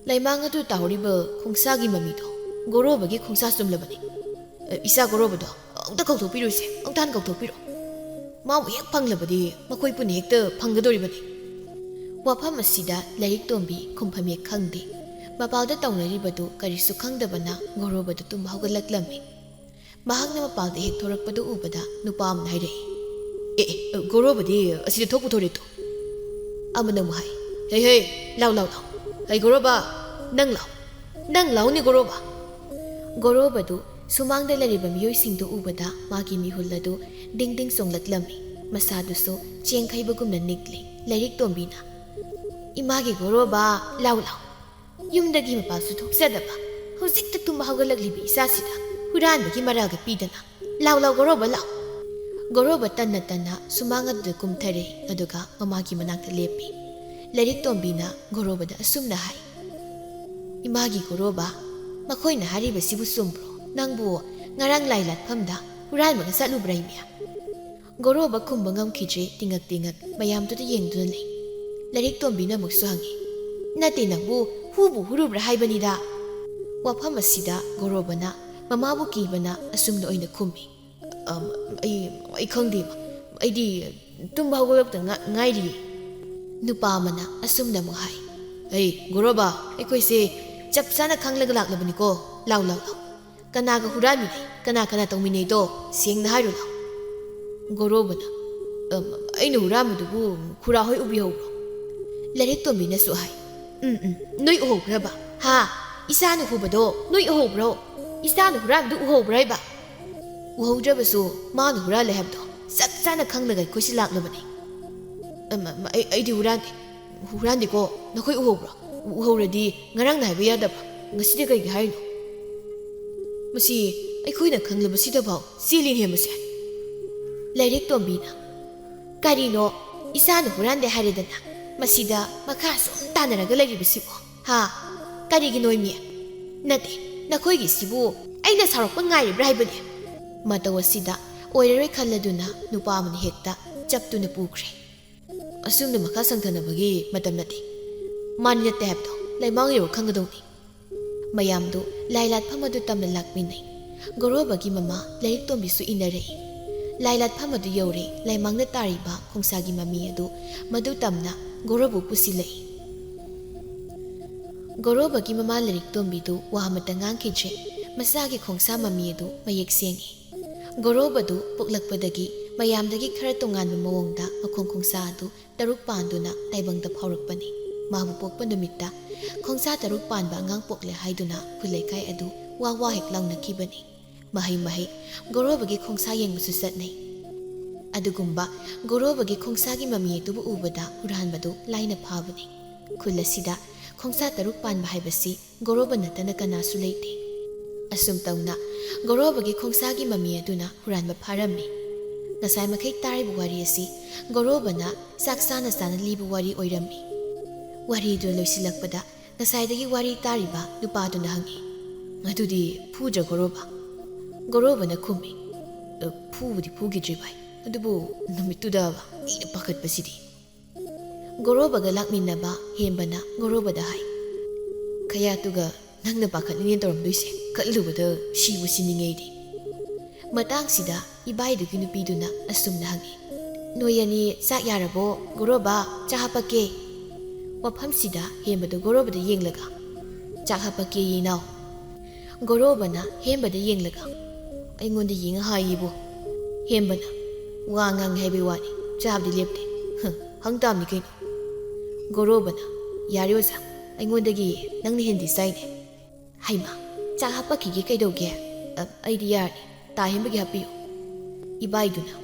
ꯂꯩꯃꯥꯡ ꯑꯗꯨ ꯇꯥꯍꯧꯔꯤꯕ ꯈꯣꯡꯁꯥꯒꯤ ꯃꯃꯤꯗꯣ ꯒꯣꯔꯣꯕꯒꯤ ꯈꯣꯡꯁꯥ ꯆꯨꯝꯂꯕꯅꯤ. ꯏꯆꯥ ꯒꯣꯔꯣꯕꯗꯣ ꯑꯃꯨꯛꯇ ꯀꯧꯊꯣꯛꯄꯤꯔꯨꯏꯁꯦ. ꯑꯃꯨꯛꯇ ꯍꯥꯟꯅ ꯀꯧꯊꯣꯛꯄꯤꯔꯣ. ꯃꯥꯕꯨ ꯍꯦꯛ ꯐꯪꯂꯕꯗꯤ ꯃꯈꯣꯏ ꯄꯨꯟꯅ ꯍꯦꯛꯇ ꯐꯪꯒꯗꯧꯔꯤꯕꯅꯤ. ꯋꯥꯐꯝ ꯑꯁꯤꯗ ꯂꯥꯏꯔꯤꯛꯇꯣꯝꯕꯤ ꯈꯨꯝꯐꯝ ꯍꯦꯛ ꯈꯪꯗꯦ. ꯃꯄꯥꯜꯗ ꯇꯧꯅꯔꯤꯕꯗꯨ ꯀꯔꯤꯁꯨ ꯈꯪꯗꯕꯅ ꯒꯣꯔꯣꯕꯗꯨ ꯇꯨꯝꯕ ꯍꯧꯒꯠꯂꯛꯂꯝꯃꯤ. ꯃꯍꯥꯛꯅ ꯃꯄꯥꯜꯗ ꯍꯦꯛ ꯊꯣꯔꯛꯄꯗꯨ ꯎꯕꯗ ꯅꯨꯄꯥ ꯑꯃꯅ ꯍꯥꯏꯔꯛꯏ. ꯒꯣꯔꯣꯕꯗꯤ ꯑꯁꯤꯗ ꯊꯣꯛꯄꯨ ꯊꯣꯔꯛꯇꯣ. ꯑꯃꯅ ꯑꯃꯨꯛ ꯍꯥꯏ. ꯍꯦ, ꯂꯥꯎ. ꯍꯩ ꯒꯣꯔꯣꯕ, ꯅꯪ ꯂꯥꯎꯅꯦ ꯒꯣꯔꯣꯕ. ꯒꯣꯔꯣꯕꯗꯨ ꯁꯨꯃꯥꯡꯗ ꯂꯩꯔꯤꯕ ꯃꯤꯑꯣꯏꯁꯤꯡꯗꯨ ꯎꯕꯗ ꯃꯥꯒꯤ ꯃꯤꯍꯨꯜ ꯑꯗꯨ ꯗꯤꯡ ꯆꯣꯡꯂꯛꯂꯝꯃꯤ. ꯃꯁꯥꯗꯨꯁꯨ ꯆꯦꯡꯈꯩꯕꯒꯨꯝꯅ ꯅꯤꯛꯂꯤ. ꯂꯥꯏꯔꯤꯛꯇꯣꯝꯕꯤꯅ ꯏꯃꯥꯒꯤ ꯒꯣꯔꯣꯕ, ꯂꯥꯎ. ꯌꯨꯝꯗꯒꯤ ꯃꯄꯥꯟꯁꯨ ꯊꯣꯛꯆꯗꯕ ꯍꯧꯖꯤꯛꯇ ꯇꯨꯝꯕ ꯍꯧꯒꯠꯂꯛꯂꯤꯕ ꯏꯆꯥꯁꯤꯗ ꯍꯨꯔꯥꯟꯕꯒꯤ ꯃꯔꯥꯜꯒ ꯄꯤꯗꯅ. ꯂꯥꯎ ꯒꯣꯔꯣꯕ, ꯂꯥꯎ. ꯒꯣꯔꯣꯕ ꯇꯟꯅ ꯁꯨꯃꯥꯡ ꯑꯗꯨꯗ ꯀꯨꯝꯊꯔꯛꯏ. ꯑꯗꯨꯒ ꯃꯃꯥꯒꯤ ꯃꯅꯥꯛꯇ ꯂꯦꯞꯄꯤ. ꯂꯥꯏꯔꯤꯛꯇꯣꯝꯕꯤꯅ ꯒꯣꯔꯣꯕꯗ ꯑꯁꯨꯝꯅ ꯍꯥꯏ. ꯏꯃꯥꯒꯤ ꯒꯣꯔꯣꯕ, ꯃꯈꯣꯏꯅ ꯍꯥꯏꯔꯤꯕꯁꯤꯕꯨ ꯆꯨꯝꯕ꯭ꯔꯣ? ꯅꯪꯕꯨ ꯉꯔꯥꯡ ꯂꯥꯏ ꯂꯥꯠꯐꯝꯗ ꯍꯨꯔꯥꯟꯕꯒ ꯆꯠꯂꯨꯕ꯭ꯔꯥ ꯏꯃꯦ? ꯒꯣꯔꯣꯕ ꯈꯨꯝꯕ ꯉꯝꯈꯤꯗ꯭ꯔꯦ. ꯇꯤꯡꯉꯛ ꯃꯌꯥꯝꯗꯨꯗ ꯌꯦꯡꯗꯨꯅ ꯂꯩ. ꯂꯥꯏꯔꯤꯛꯇꯣꯝꯕꯤꯅ ꯑꯃꯨꯛꯁꯨ ꯍꯪꯉꯤ. ꯅꯠꯇꯦ, ꯅꯪꯕꯨ ꯍꯨꯕꯨ ꯍꯨꯔꯨꯕ꯭ꯔꯥ ꯍꯥꯏꯕꯅꯤꯗ. ꯋꯥꯐꯝ ꯑꯁꯤꯗ ꯒꯣꯔꯣꯕꯅ ꯃꯃꯥꯕꯨ ꯀꯤꯕꯅ ꯑꯁꯨꯝꯅ ꯑꯣꯏꯅ ꯈꯨꯝꯃꯤ ꯑꯩ ꯈꯪꯗꯦ ꯑꯩꯗꯤ ꯇꯨꯝꯕ ꯍꯧꯒꯠꯂꯛꯇ ꯉꯥꯏꯔꯤꯌꯦ ꯅꯨꯄꯥ ꯑꯃꯅ ꯑꯁꯨꯝꯅ ꯑꯃꯨꯛ ꯍꯥꯏ ꯒꯣꯔꯣꯕ ꯑꯩꯈꯣꯏꯁꯦ ꯆꯞ ꯆꯥꯅ ꯈꯪꯂꯒ ꯂꯥꯛꯂꯕꯅꯤꯀꯣ ꯂꯥꯎ ꯀꯅꯥꯒ ꯍꯨꯔꯥꯟꯃꯤꯟꯅꯩ ꯀꯅꯥ ꯇꯧꯃꯤꯟꯅꯩꯗꯣ ꯁꯦꯡꯅ ꯍꯥꯏꯔꯣ ꯂꯥꯎ ꯒꯣꯔꯣꯕꯅ ꯑꯩꯅ ꯍꯨꯔꯥꯟꯕꯗꯨꯕꯨ ꯈꯨꯔꯥ ꯍꯣꯏ ꯎꯕꯤꯍꯧꯕ꯭ꯔꯣ ꯂꯥꯏꯔꯤꯛ ꯇꯣꯝꯕꯤꯅꯁꯨ ꯍꯥꯏ ꯅꯣꯏ ꯎꯍꯧꯕ꯭ꯔꯕ ꯍꯥ ꯏꯆꯥꯅ ꯍꯨꯕꯗꯣ ꯅꯣꯏ ꯎꯍꯧꯕ꯭ꯔꯣ ꯏꯆꯥꯅ ꯍꯨꯔꯥꯟꯕꯗꯨ ꯎꯍꯧꯕ꯭ꯔꯥ ꯍꯥꯏꯕ ꯎꯍꯧꯗ꯭ꯔꯕꯁꯨ ꯃꯥꯅ ꯍꯨꯔꯥꯜꯂꯦ ꯍꯥꯏꯕꯗꯣ ꯆꯞ ꯆꯥꯅ ꯈꯪꯂꯒ ꯑꯩꯈꯣꯏꯁꯤ ꯂꯥꯛꯂꯕꯅꯤ ꯑꯩꯗꯤ ꯍꯨꯔꯥꯟꯗꯦꯀꯣ ꯅꯈꯣꯏ ꯎꯍꯧꯕ꯭ꯔꯣ ꯎꯍꯧꯔꯗꯤ ꯉꯔꯥꯡꯅ ꯍꯥꯏꯕ ꯌꯥꯗꯕ꯭ꯔꯣ ꯉꯁꯤꯗꯤ ꯀꯩꯒꯤ ꯍꯥꯏꯔꯤꯅꯣ ꯃꯁꯤ ꯑꯩꯈꯣꯏꯅ ꯈꯪꯂꯕꯁꯤꯗꯐꯥꯎ ꯆꯦꯜꯂꯤꯅꯦ ꯃꯁꯦ ꯂꯥꯏꯔꯤꯛ ꯇꯣꯝꯕꯤꯅ ꯀꯔꯤꯅꯣ ꯏꯆꯥꯅ ꯍꯨꯔꯥꯟꯗꯦ ꯍꯥꯏꯔꯦꯗꯅ ꯃꯁꯤꯗ ꯃꯈꯥ ꯁꯨꯝ ꯇꯥꯟꯅꯔꯒ ꯂꯩꯔꯤꯕꯁꯤꯕꯣ ꯍꯥ ꯀꯔꯤꯒꯤꯅꯣ ꯏꯃꯤ ꯅꯠꯇꯦ ꯅꯈꯣꯏꯒꯤꯁꯤꯕꯨ ꯑꯩꯅ ꯁꯥꯎꯔꯛꯄ ꯉꯥꯏꯔꯤꯕ꯭ꯔꯥ ꯍꯥꯏꯕꯅꯤ ꯃꯇꯧ ꯑꯁꯤꯗ ꯑꯣꯏꯔꯔꯣꯏ ꯈꯜꯂꯗꯨꯅ ꯅꯨꯄꯥ ꯑꯃꯅ ꯍꯦꯛꯇ ꯆꯞꯇꯨꯅ ꯄꯨꯈ꯭ꯔꯦ ꯑꯁꯨꯝꯅ ꯃꯈꯥ ꯁꯪꯊꯅꯕꯒꯤ ꯃꯇꯝ ꯅꯠꯇꯦ ꯃꯥꯅꯤ ꯅꯠꯇꯦ ꯍꯥꯏꯕꯗꯣ ꯂꯩꯃꯥꯡ ꯌꯧꯔ ꯈꯪꯒꯗꯧꯅꯤ ꯃꯌꯥꯝꯗꯨ ꯂꯥꯏ ꯂꯥꯠꯐꯝ ꯑꯗꯨ ꯇꯝꯅ ꯂꯥꯛꯃꯤꯟꯅꯩ ꯒꯣꯔꯣꯕꯒꯤ ꯃꯃꯥ ꯂꯥꯏꯔꯤꯛ ꯇꯣꯝꯕꯤꯁꯨ ꯏꯟꯅꯔꯛꯏ ꯂꯥꯏ ꯂꯥꯠꯐꯝ ꯑꯗꯨ ꯌꯧꯔꯦ ꯂꯩꯃꯥꯡꯗ ꯇꯥꯔꯤꯕ ꯈꯣꯡꯁꯥꯒꯤ ꯃꯃꯤ ꯑꯗꯨ ꯃꯗꯨ ꯇꯝꯅ ꯒꯣꯔꯣꯕꯨ ꯄꯨꯁꯤꯜꯂꯛꯏ ꯒꯣꯔꯣꯕꯒꯤ ꯃꯃꯥ ꯂꯥꯏꯔꯤꯛ ꯇꯣꯝꯕꯤꯗꯨ ꯋꯥ ꯑꯃꯠꯇ ꯉꯥꯡꯈꯤꯗ꯭ꯔꯦ ꯃꯆꯥꯒꯤ ꯈꯣꯡꯁꯥ ꯃꯃꯤ ꯑꯗꯨ ꯃꯌꯦꯛ ꯁꯦꯡꯏ ꯒꯣꯔꯣꯕꯗꯨ ꯄꯣꯛꯂꯛꯄꯗꯒꯤ ꯃꯌꯥꯝꯗꯒꯤ ꯈꯔ ꯇꯣꯉꯥꯟꯕ ꯃꯑꯣꯡꯗ ꯃꯈꯣꯡ ꯈꯣꯡꯁꯥ ꯑꯗꯨ 6 ꯄꯥꯟꯗꯨꯅ ꯇꯥꯏꯕꯪꯗ ꯐꯥꯎꯔꯛꯄꯅꯤ ꯃꯥꯕꯨ ꯄꯣꯛꯄ ꯅꯨꯃꯤꯠꯇ ꯈꯣꯡꯁꯥ 6 ꯄꯥꯟꯕ ꯑꯉꯥꯡ ꯄꯣꯛꯂꯦ ꯍꯥꯏꯗꯨꯅ ꯈꯨꯜꯂꯩꯀꯥꯏ ꯑꯗꯨ ꯋꯥ ꯍꯦꯛ ꯂꯥꯎꯅꯈꯤꯕꯅꯤ ꯃꯍꯩ ꯒꯣꯔꯣꯕꯒꯤ ꯈꯣꯡꯁꯥ ꯌꯦꯡꯕꯁꯨ ꯆꯠꯅꯩ ꯑꯗꯨꯒꯨꯝꯕ ꯒꯣꯔꯣꯕꯒꯤ ꯈꯣꯡꯁꯥꯒꯤ ꯃꯃꯤ ꯑꯗꯨꯕꯨ ꯎꯕꯗ ꯍꯨꯔꯥꯟꯕꯗꯨ ꯂꯥꯏꯅ ꯐꯥꯕꯅꯤ ꯈꯨꯜ ꯑꯁꯤꯗ ꯈꯣꯡꯁꯥ 6 ꯄꯥꯟꯕ ꯍꯥꯏꯕꯁꯤ ꯒꯣꯔꯣꯕ ꯅꯠꯇꯅ ꯀꯅꯥꯁꯨ ꯂꯩꯇꯦ ꯑꯁꯨꯝ ꯇꯧꯅ ꯒꯣꯔꯣꯕꯒꯤ ꯈꯣꯡꯁꯥꯒꯤ ꯃꯃꯤ ꯑꯗꯨꯅ ꯍꯨꯔꯥꯟꯕ ꯐꯥꯔꯝꯃꯤ ꯉꯁꯥꯏ ꯃꯈꯩ ꯇꯥꯔꯤꯕ ꯋꯥꯔꯤ ꯑꯁꯤ ꯒꯣꯔꯣꯕꯅ ꯆꯥꯛ ꯆꯥꯅ ꯂꯤꯕ ꯋꯥꯔꯤ ꯑꯣꯏꯔꯝꯃꯤ ꯋꯥꯔꯤꯗꯨ ꯂꯣꯏꯁꯤꯜꯂꯛꯄꯗ ꯉꯁꯥꯏꯗꯒꯤ ꯋꯥꯔꯤ ꯇꯥꯔꯤꯕ ꯅꯨꯄꯥꯗꯨꯅ ꯍꯪꯉꯤ ꯑꯗꯨꯗꯤ ꯐꯨꯗ꯭ꯔ ꯒꯣꯔꯣꯕ ꯒꯣꯔꯣꯕꯅ ꯈꯨꯝꯃꯤ ꯐꯨꯕꯨꯗꯤ ꯐꯨꯈꯤꯗ꯭ꯔꯤ ꯚꯥꯏ ꯑꯗꯨꯕꯨ ꯅꯨꯃꯤꯠꯇꯨꯗ ꯑꯩꯅ ꯄꯥꯈꯠꯄꯁꯤꯗꯤ ꯒꯣꯔꯣꯕꯒ ꯂꯥꯛꯃꯤꯟꯅꯕ ꯍꯦꯝꯕꯅ ꯒꯣꯔꯣꯕꯗ ꯍꯥꯏ ꯈꯌꯥꯇꯨꯒ ꯅꯪꯅ ꯄꯥꯈꯠꯂꯤꯅꯦ ꯇꯧꯔꯝꯗꯣꯏꯁꯦ ꯈꯜꯂꯨꯕꯗ ꯁꯤꯕꯨ ꯁꯤꯅꯤꯡꯉꯦ ꯑꯩꯗꯤ ꯃꯇꯥꯡꯁꯤꯗ ꯏꯕꯥꯏꯗꯨꯒꯤ ꯅꯨꯄꯤꯗꯨꯅ ꯑꯁꯨꯝꯅ ꯍꯪꯉꯤ ꯅꯣꯏ ꯑꯅꯤ ꯆꯥꯛ ꯌꯥꯔꯕꯣ ꯒꯣꯔꯣꯕ ꯆꯥꯛ ꯍꯥꯞꯄꯛꯀꯦ ꯋꯥꯐꯝꯁꯤꯗ ꯍꯦꯝꯕꯗꯨ ꯒꯣꯔꯣꯕꯗ ꯌꯦꯡꯂꯒ ꯆꯥꯛ ꯍꯥꯞꯄꯛꯀꯦ ꯏꯅꯥꯎ ꯒꯣꯔꯣꯕꯅ ꯍꯦꯝꯕꯗ ꯌꯦꯡꯂꯒ ꯑꯩꯉꯣꯟꯗ ꯌꯦꯡꯉ ꯍꯥꯏꯌꯦꯕꯣ ꯍꯦꯝꯕꯅ ꯋꯥ ꯉꯥꯡꯉꯦ ꯍꯥꯏꯕꯩ ꯋꯥꯅꯤ ꯆꯥꯕꯗꯤ ꯂꯦꯞꯇꯦ ꯍꯪꯇꯥꯝꯅꯤ ꯀꯩꯅꯣ ꯒꯣꯔꯣꯕꯅ ꯌꯥꯔꯦ ꯑꯣꯖꯥ ꯑꯩꯉꯣꯟꯗꯒꯤ ꯅꯪꯅ ꯍꯦꯟꯗꯤ ꯆꯥꯏꯅꯦ ꯍꯩꯃꯥ ꯆꯥꯛ ꯍꯥꯞꯄꯛꯈꯤꯒꯦ ꯀꯩꯗꯧꯒꯦ ꯑꯩꯗꯤ ꯌꯥꯔꯅꯤ ꯇꯥ ꯍꯦꯝꯕꯒꯤ ꯍꯥꯞꯄꯤꯌꯨ ꯏꯕꯥꯏꯗꯨꯅ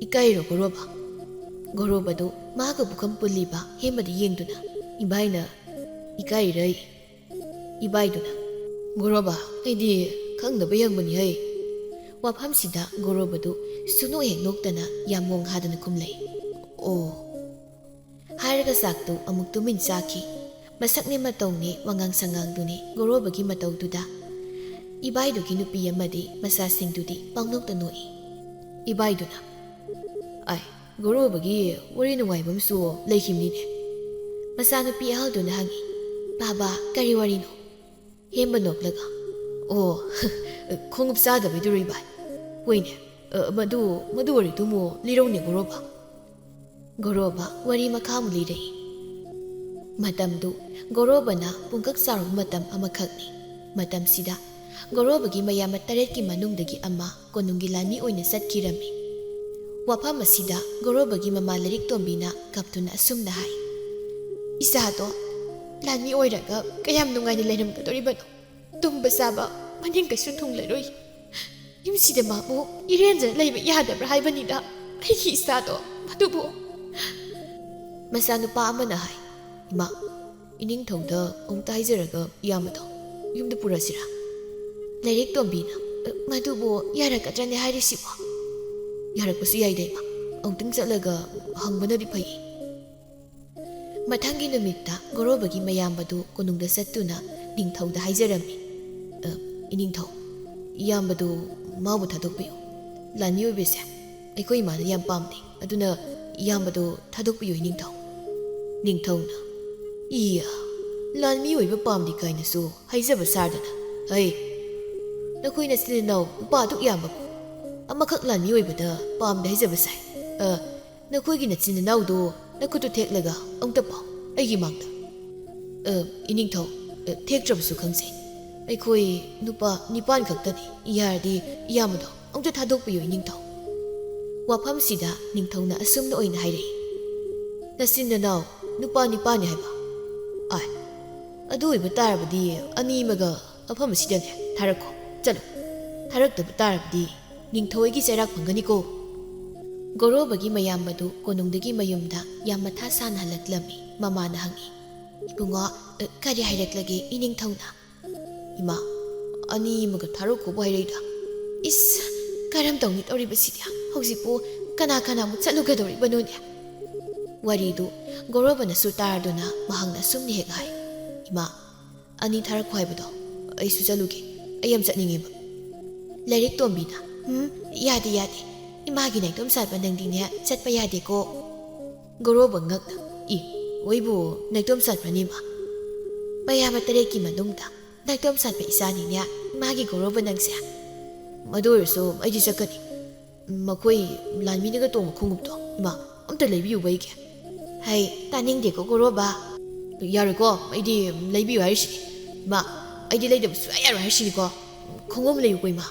ꯏꯀꯥꯏꯔꯣ ꯒꯣꯔꯣꯕ ꯒꯣꯔꯣꯕꯗꯨ ꯃꯥꯒ ꯄꯨꯈꯝ ꯄꯨꯜꯂꯤꯕ ꯍꯦꯝꯕꯗ ꯌꯦꯡꯗꯨꯅ ꯏꯕꯥꯏꯅ ꯏꯀꯥꯏꯔꯩ ꯏꯕꯥꯏꯗꯨꯅ ꯒꯣꯔꯣꯕ ꯑꯩꯗꯤ ꯈꯪꯗꯕ ꯌꯪꯕꯅꯤ ꯍꯩ ꯋꯥꯐꯝꯁꯤꯗ ꯒꯣꯔꯣꯕꯗꯨ ꯁꯨꯅꯣꯛ ꯍꯦꯛ ꯅꯣꯛꯇꯅ ꯌꯥꯝ ꯃꯣꯡ ꯍꯥꯗꯅ ꯈꯨꯝꯂꯩ ꯑꯣ ꯍꯥꯏꯔꯒ ꯆꯥꯛꯇꯨ ꯑꯃꯨꯛ ꯇꯨꯃꯤꯟ ꯆꯥꯈꯤ ꯃꯁꯛꯅꯦ ꯃꯇꯧꯅꯦ ꯋꯥꯉꯥꯡ ꯁꯉꯥꯡꯗꯨꯅꯤ ꯒꯣꯔꯣꯕꯒꯤ ꯃꯇꯧꯗꯨꯗ ꯏꯕꯥꯏꯗꯨꯒꯤ ꯅꯨꯄꯤ ꯑꯃꯗꯤ ꯃꯆꯥꯁꯤꯡꯗꯨꯗꯤ ꯄꯥꯡꯅꯣꯛꯇ ꯅꯣꯛꯏ ꯏꯕꯥꯏꯗꯨꯅ ꯒꯣꯔꯣꯕꯒꯤ ꯋꯥꯔꯤ ꯅꯨꯡꯉꯥꯏꯕ ꯑꯃꯁꯨ ꯂꯩꯈꯤꯕꯅꯤꯅꯦ ꯃꯆꯥꯅꯨꯄꯤ ꯑꯍꯜꯗꯨꯅ ꯍꯪꯉꯤ ꯕꯥꯕꯥ ꯀꯔꯤ ꯋꯥꯔꯤꯅꯣ ꯍꯦꯝꯕ ꯅꯣꯛꯂꯒ ꯑꯣ ꯈꯣꯡꯎꯞ ꯆꯥꯗꯕꯩꯗꯨꯔꯣ ꯏꯕꯥꯏ ꯍꯣꯏꯅꯦ ꯃꯗꯨ ꯋꯥꯔꯤꯗꯨꯃꯣ ꯂꯤꯔꯧꯅꯦ ꯒꯣꯔꯣꯕ ꯒꯣꯔꯣꯕ ꯋꯥꯔꯤ ꯃꯈꯥ ꯑꯃꯨꯛ ꯂꯤꯔꯛꯏ ꯃꯇꯝꯗꯨ ꯒꯣꯔꯣꯕꯅ ꯄꯨꯡꯀꯛ ꯆꯥꯎꯔꯕ ꯃꯇꯝ ꯑꯃꯈꯛꯅꯤ ꯃꯇꯝꯁꯤꯗ ꯒꯣꯔꯣꯕꯒꯤ ꯃꯌꯥꯝꯕ 8ꯀꯤ ꯃꯅꯨꯡꯗꯒꯤ ꯑꯃ ꯀꯣꯅꯨꯡꯒꯤ ꯂꯥꯟꯃꯤ ꯑꯣꯏꯅ ꯆꯠꯈꯤꯔꯝꯃꯤ ꯋꯥꯐꯝ ꯑꯁꯤꯗ ꯒꯣꯔꯣꯕꯒꯤ ꯃꯃꯥ ꯂꯥꯏꯔꯤꯛ ꯇꯣꯝꯕꯤꯅ ꯀꯞꯇꯨꯅ ꯑꯁꯨꯝꯅ ꯍꯥꯏ ꯏꯆꯥꯗꯣ ꯂꯥꯟꯃꯤ ꯑꯣꯏꯔꯒ ꯀꯌꯥꯝ ꯅꯨꯡꯉꯥꯏꯅ ꯂꯩꯔꯝꯒꯗꯧꯔꯤꯕꯅꯣ ꯇꯨꯝꯕ ꯆꯥꯕ ꯃꯅꯤꯡ ꯀꯩꯁꯨ ꯊꯨꯡꯂꯔꯣꯏ ꯌꯨꯝꯁꯤꯗ ꯃꯥꯕꯨ ꯏꯔꯦꯟꯖꯅ ꯂꯩꯕ ꯌꯥꯗꯕ꯭ꯔꯥ ꯍꯥꯏꯕꯅꯤꯗ ꯑꯩꯒꯤ ꯏꯆꯥꯗꯣ ꯑꯗꯨꯕꯨ ꯃꯆꯥꯅꯨꯄꯥ ꯑꯃꯅ ꯍꯥꯏ ꯏꯃꯥ ꯏꯅꯤꯡꯊꯧꯗ ꯑꯃꯨꯛꯇ ꯍꯥꯏꯖꯔꯒ ꯏꯌꯥꯝꯕꯗꯣ ꯌꯨꯝꯗ ꯄꯨꯔꯁꯤꯔꯥ ꯂꯥꯏꯔꯤꯛ ꯇꯣꯝꯕꯤꯅ ꯃꯗꯨꯕꯨ ꯌꯥꯔꯛꯀꯗ꯭ꯔꯅꯦ ꯍꯥꯏꯔꯤꯁꯤꯕꯣ ꯌꯥꯔꯛꯄꯁꯨ ꯌꯥꯏꯗ ꯏꯃꯥ ꯑꯃꯨꯛꯇꯪ ꯆꯠꯂꯒ ꯍꯪꯕꯅꯗꯤ ꯐꯩ ꯃꯊꯪꯒꯤ ꯅꯨꯃꯤꯠꯇ ꯒꯣꯔꯣꯕꯒꯤ ꯃꯌꯥꯝꯕꯗꯨ ꯀꯣꯅꯨꯡꯗ ꯆꯠꯇꯨꯅ ꯅꯤꯡꯊꯧꯗ ꯍꯥꯏꯖꯔꯝꯃꯤ ꯏꯅꯤꯡꯊꯧ ꯏꯌꯥꯝꯕꯗꯨ ꯃꯥꯕꯨ ꯊꯥꯗꯣꯛꯄꯤꯌꯨ ꯂꯥꯟꯃꯤ ꯑꯣꯏꯕꯁꯦ ꯑꯩꯈꯣꯏ ꯏꯃꯥꯅ ꯌꯥꯝ ꯄꯥꯝꯗꯦ ꯑꯗꯨꯅ ꯏꯌꯥꯝꯕꯗꯨ ꯊꯥꯗꯣꯛꯄꯤꯌꯨ ꯅꯤꯡꯊꯧꯅ ꯂꯥꯟꯃꯤ ꯑꯣꯏꯕ ꯄꯥꯝꯗꯦ ꯀꯥꯏꯅꯁꯨ ꯍꯥꯏꯖꯕ ꯁꯥꯔꯗꯅ ꯍꯩ ꯅꯈꯣꯏ ꯅꯆꯤꯟ ꯅꯅꯥꯎ ꯅꯨꯄꯥ ꯑꯗꯨꯛ ꯌꯥꯝꯕꯕꯨ ꯑꯃꯈꯛ ꯂꯥꯟꯃꯤ ꯑꯣꯏꯕꯗ ꯄꯥꯝꯗꯦ ꯍꯥꯏꯖꯕ ꯁꯥꯏ ꯅꯈꯣꯏꯒꯤ ꯅꯆꯤꯟ ꯅꯅꯥꯎꯗꯣ ꯅꯈꯨꯠꯇꯨ ꯊꯦꯛꯂꯒ ꯑꯃꯨꯛꯇ ꯄꯥꯎ ꯑꯩꯒꯤ ꯃꯥꯡꯗ ꯏꯅꯤꯡꯊꯧ ꯊꯦꯛꯇ꯭ꯔꯕꯁꯨ ꯈꯪꯖꯩ ꯑꯩꯈꯣꯏ ꯅꯨꯄꯥ 9 ꯈꯛꯇꯅꯤ ꯌꯥꯔꯗꯤ ꯏꯌꯥꯝꯕꯗꯣ ꯑꯃꯨꯛꯇ ꯊꯥꯗꯣꯛꯄꯤꯌꯨ ꯏꯅꯤꯡꯊꯧ ꯋꯥꯐꯝꯁꯤꯗ ꯅꯤꯡꯊꯧꯅ ꯑꯁꯨꯝꯅ ꯑꯣꯏꯅ ꯍꯥꯏꯔꯛꯏ ꯅꯆꯤꯟ ꯅꯅꯥꯎ ꯅꯨꯄꯥ 9 ꯍꯥꯏꯕ ꯑꯗꯨ ꯑꯣꯏꯕ ꯇꯥꯔꯕꯗꯤ ꯑꯅꯤꯃꯒ ꯃꯐꯝ ꯑꯁꯤꯗꯅꯦ ꯊꯥꯔꯛꯈꯣ ꯆꯠꯂꯨ ꯊꯥꯔꯛꯇꯕ ꯇꯥꯔꯕꯗꯤ ꯅꯤꯡꯊꯧꯒꯤ ꯆꯩꯔꯥꯛ ꯐꯪꯒꯅꯤꯀꯣ ꯒꯧꯔꯣꯕꯒꯤ ꯃꯌꯥꯝꯕꯗꯨ ꯀꯣꯅꯨꯡꯗꯒꯤ ꯃꯌꯨꯝꯗ ꯌꯥꯝ ꯃꯊꯥ ꯁꯥꯅ ꯍꯜꯂꯛꯂꯝꯃꯤ ꯃꯃꯥꯅ ꯍꯪꯉꯤ ꯏꯕꯨꯡꯉꯣ ꯀꯔꯤ ꯍꯥꯏꯔꯛꯂꯒꯦ ꯏꯅꯤꯡꯊꯧꯅ ꯏꯃꯥ ꯑꯅꯤꯃꯒ ꯊꯥꯔꯛꯈꯣꯕꯨ ꯍꯥꯏꯔꯛꯏꯗ ꯏꯁ ꯀꯔꯝ ꯇꯧꯅꯤ ꯇꯧꯔꯤꯕꯁꯤꯗꯤ ꯍꯧꯖꯤꯛꯄꯨ ꯀꯅꯥꯃꯨꯛ ꯆꯠꯂꯨꯒꯗꯧꯔꯤꯕꯅꯣꯅꯦ ꯋꯥꯔꯤꯗꯨ ꯒꯧꯔꯣꯕꯅꯁꯨ ꯇꯥꯔꯗꯨꯅ ꯃꯍꯥꯛꯅ ꯑꯁꯨꯝꯅ ꯍꯦꯛ ꯍꯥꯏ ꯏꯃꯥ ꯑꯅꯤ ꯊꯥꯔꯛꯈꯣ ꯍꯥꯏꯕꯗꯣ ꯑꯩꯁꯨ ꯆꯠꯂꯨꯒꯦ ꯑꯩ ꯌꯥꯝ ꯆꯠꯅꯤꯡꯉꯦꯕ ꯂꯥꯏꯔꯤꯛ ꯇꯣꯝꯕꯤꯅ ꯌꯥꯗꯦ ꯏꯃꯥꯒꯤ ꯅꯥꯏꯇꯣꯝ ꯁꯥꯠꯄ ꯅꯪꯗꯤꯅꯦ ꯆꯠꯄ ꯌꯥꯗꯦꯀꯣ ꯒꯧꯔꯣꯕ ꯉꯛꯅ ꯑꯣꯏꯕꯨ ꯅꯥꯏꯇꯣꯝ ꯁꯥꯠꯄꯅꯤ ꯏꯃꯥ ꯃꯌꯥꯝꯕ 9ꯀꯤ ꯃꯅꯨꯡꯗ ꯅꯥꯏꯇꯣꯝ ꯁꯥꯠꯄ ꯏꯆꯥꯅꯤꯅꯦ ꯏꯃꯥꯒꯤ ꯒꯧꯔꯣꯕ ꯅꯪꯁꯦ ꯃꯗꯨ ꯑꯣꯏꯔꯁꯨ ꯑꯩꯗꯤ ꯆꯠꯀꯅꯤ ꯃꯈꯣꯏ ꯂꯥꯟꯃꯤꯅꯒ ꯇꯣꯡꯕ ꯈꯣꯡꯎꯞꯇꯣ ꯏꯃꯥ ꯑꯝꯇ ꯂꯩꯕꯤꯌꯨꯕ ꯑꯩꯒꯤ ꯍꯩ ꯇꯥꯅꯤꯡꯗꯦꯀꯣ ꯒꯧꯔꯣꯕ ꯌꯥꯔꯣꯏꯀꯣ ꯑꯩꯗꯤ ꯂꯩꯕꯤꯌꯨ ꯍꯥꯏꯔꯤꯁꯤꯅꯤ ꯏꯃꯥ ꯑꯩꯗꯤ ꯂꯩꯗꯕ ꯁꯨꯡꯌꯥ ꯌꯥꯔꯣꯏ ꯍꯥꯏꯔꯤꯁꯤꯅꯤꯀꯣ ꯈꯣꯡꯎꯞ ꯂꯩꯌꯨꯀꯣ ꯏꯃꯥ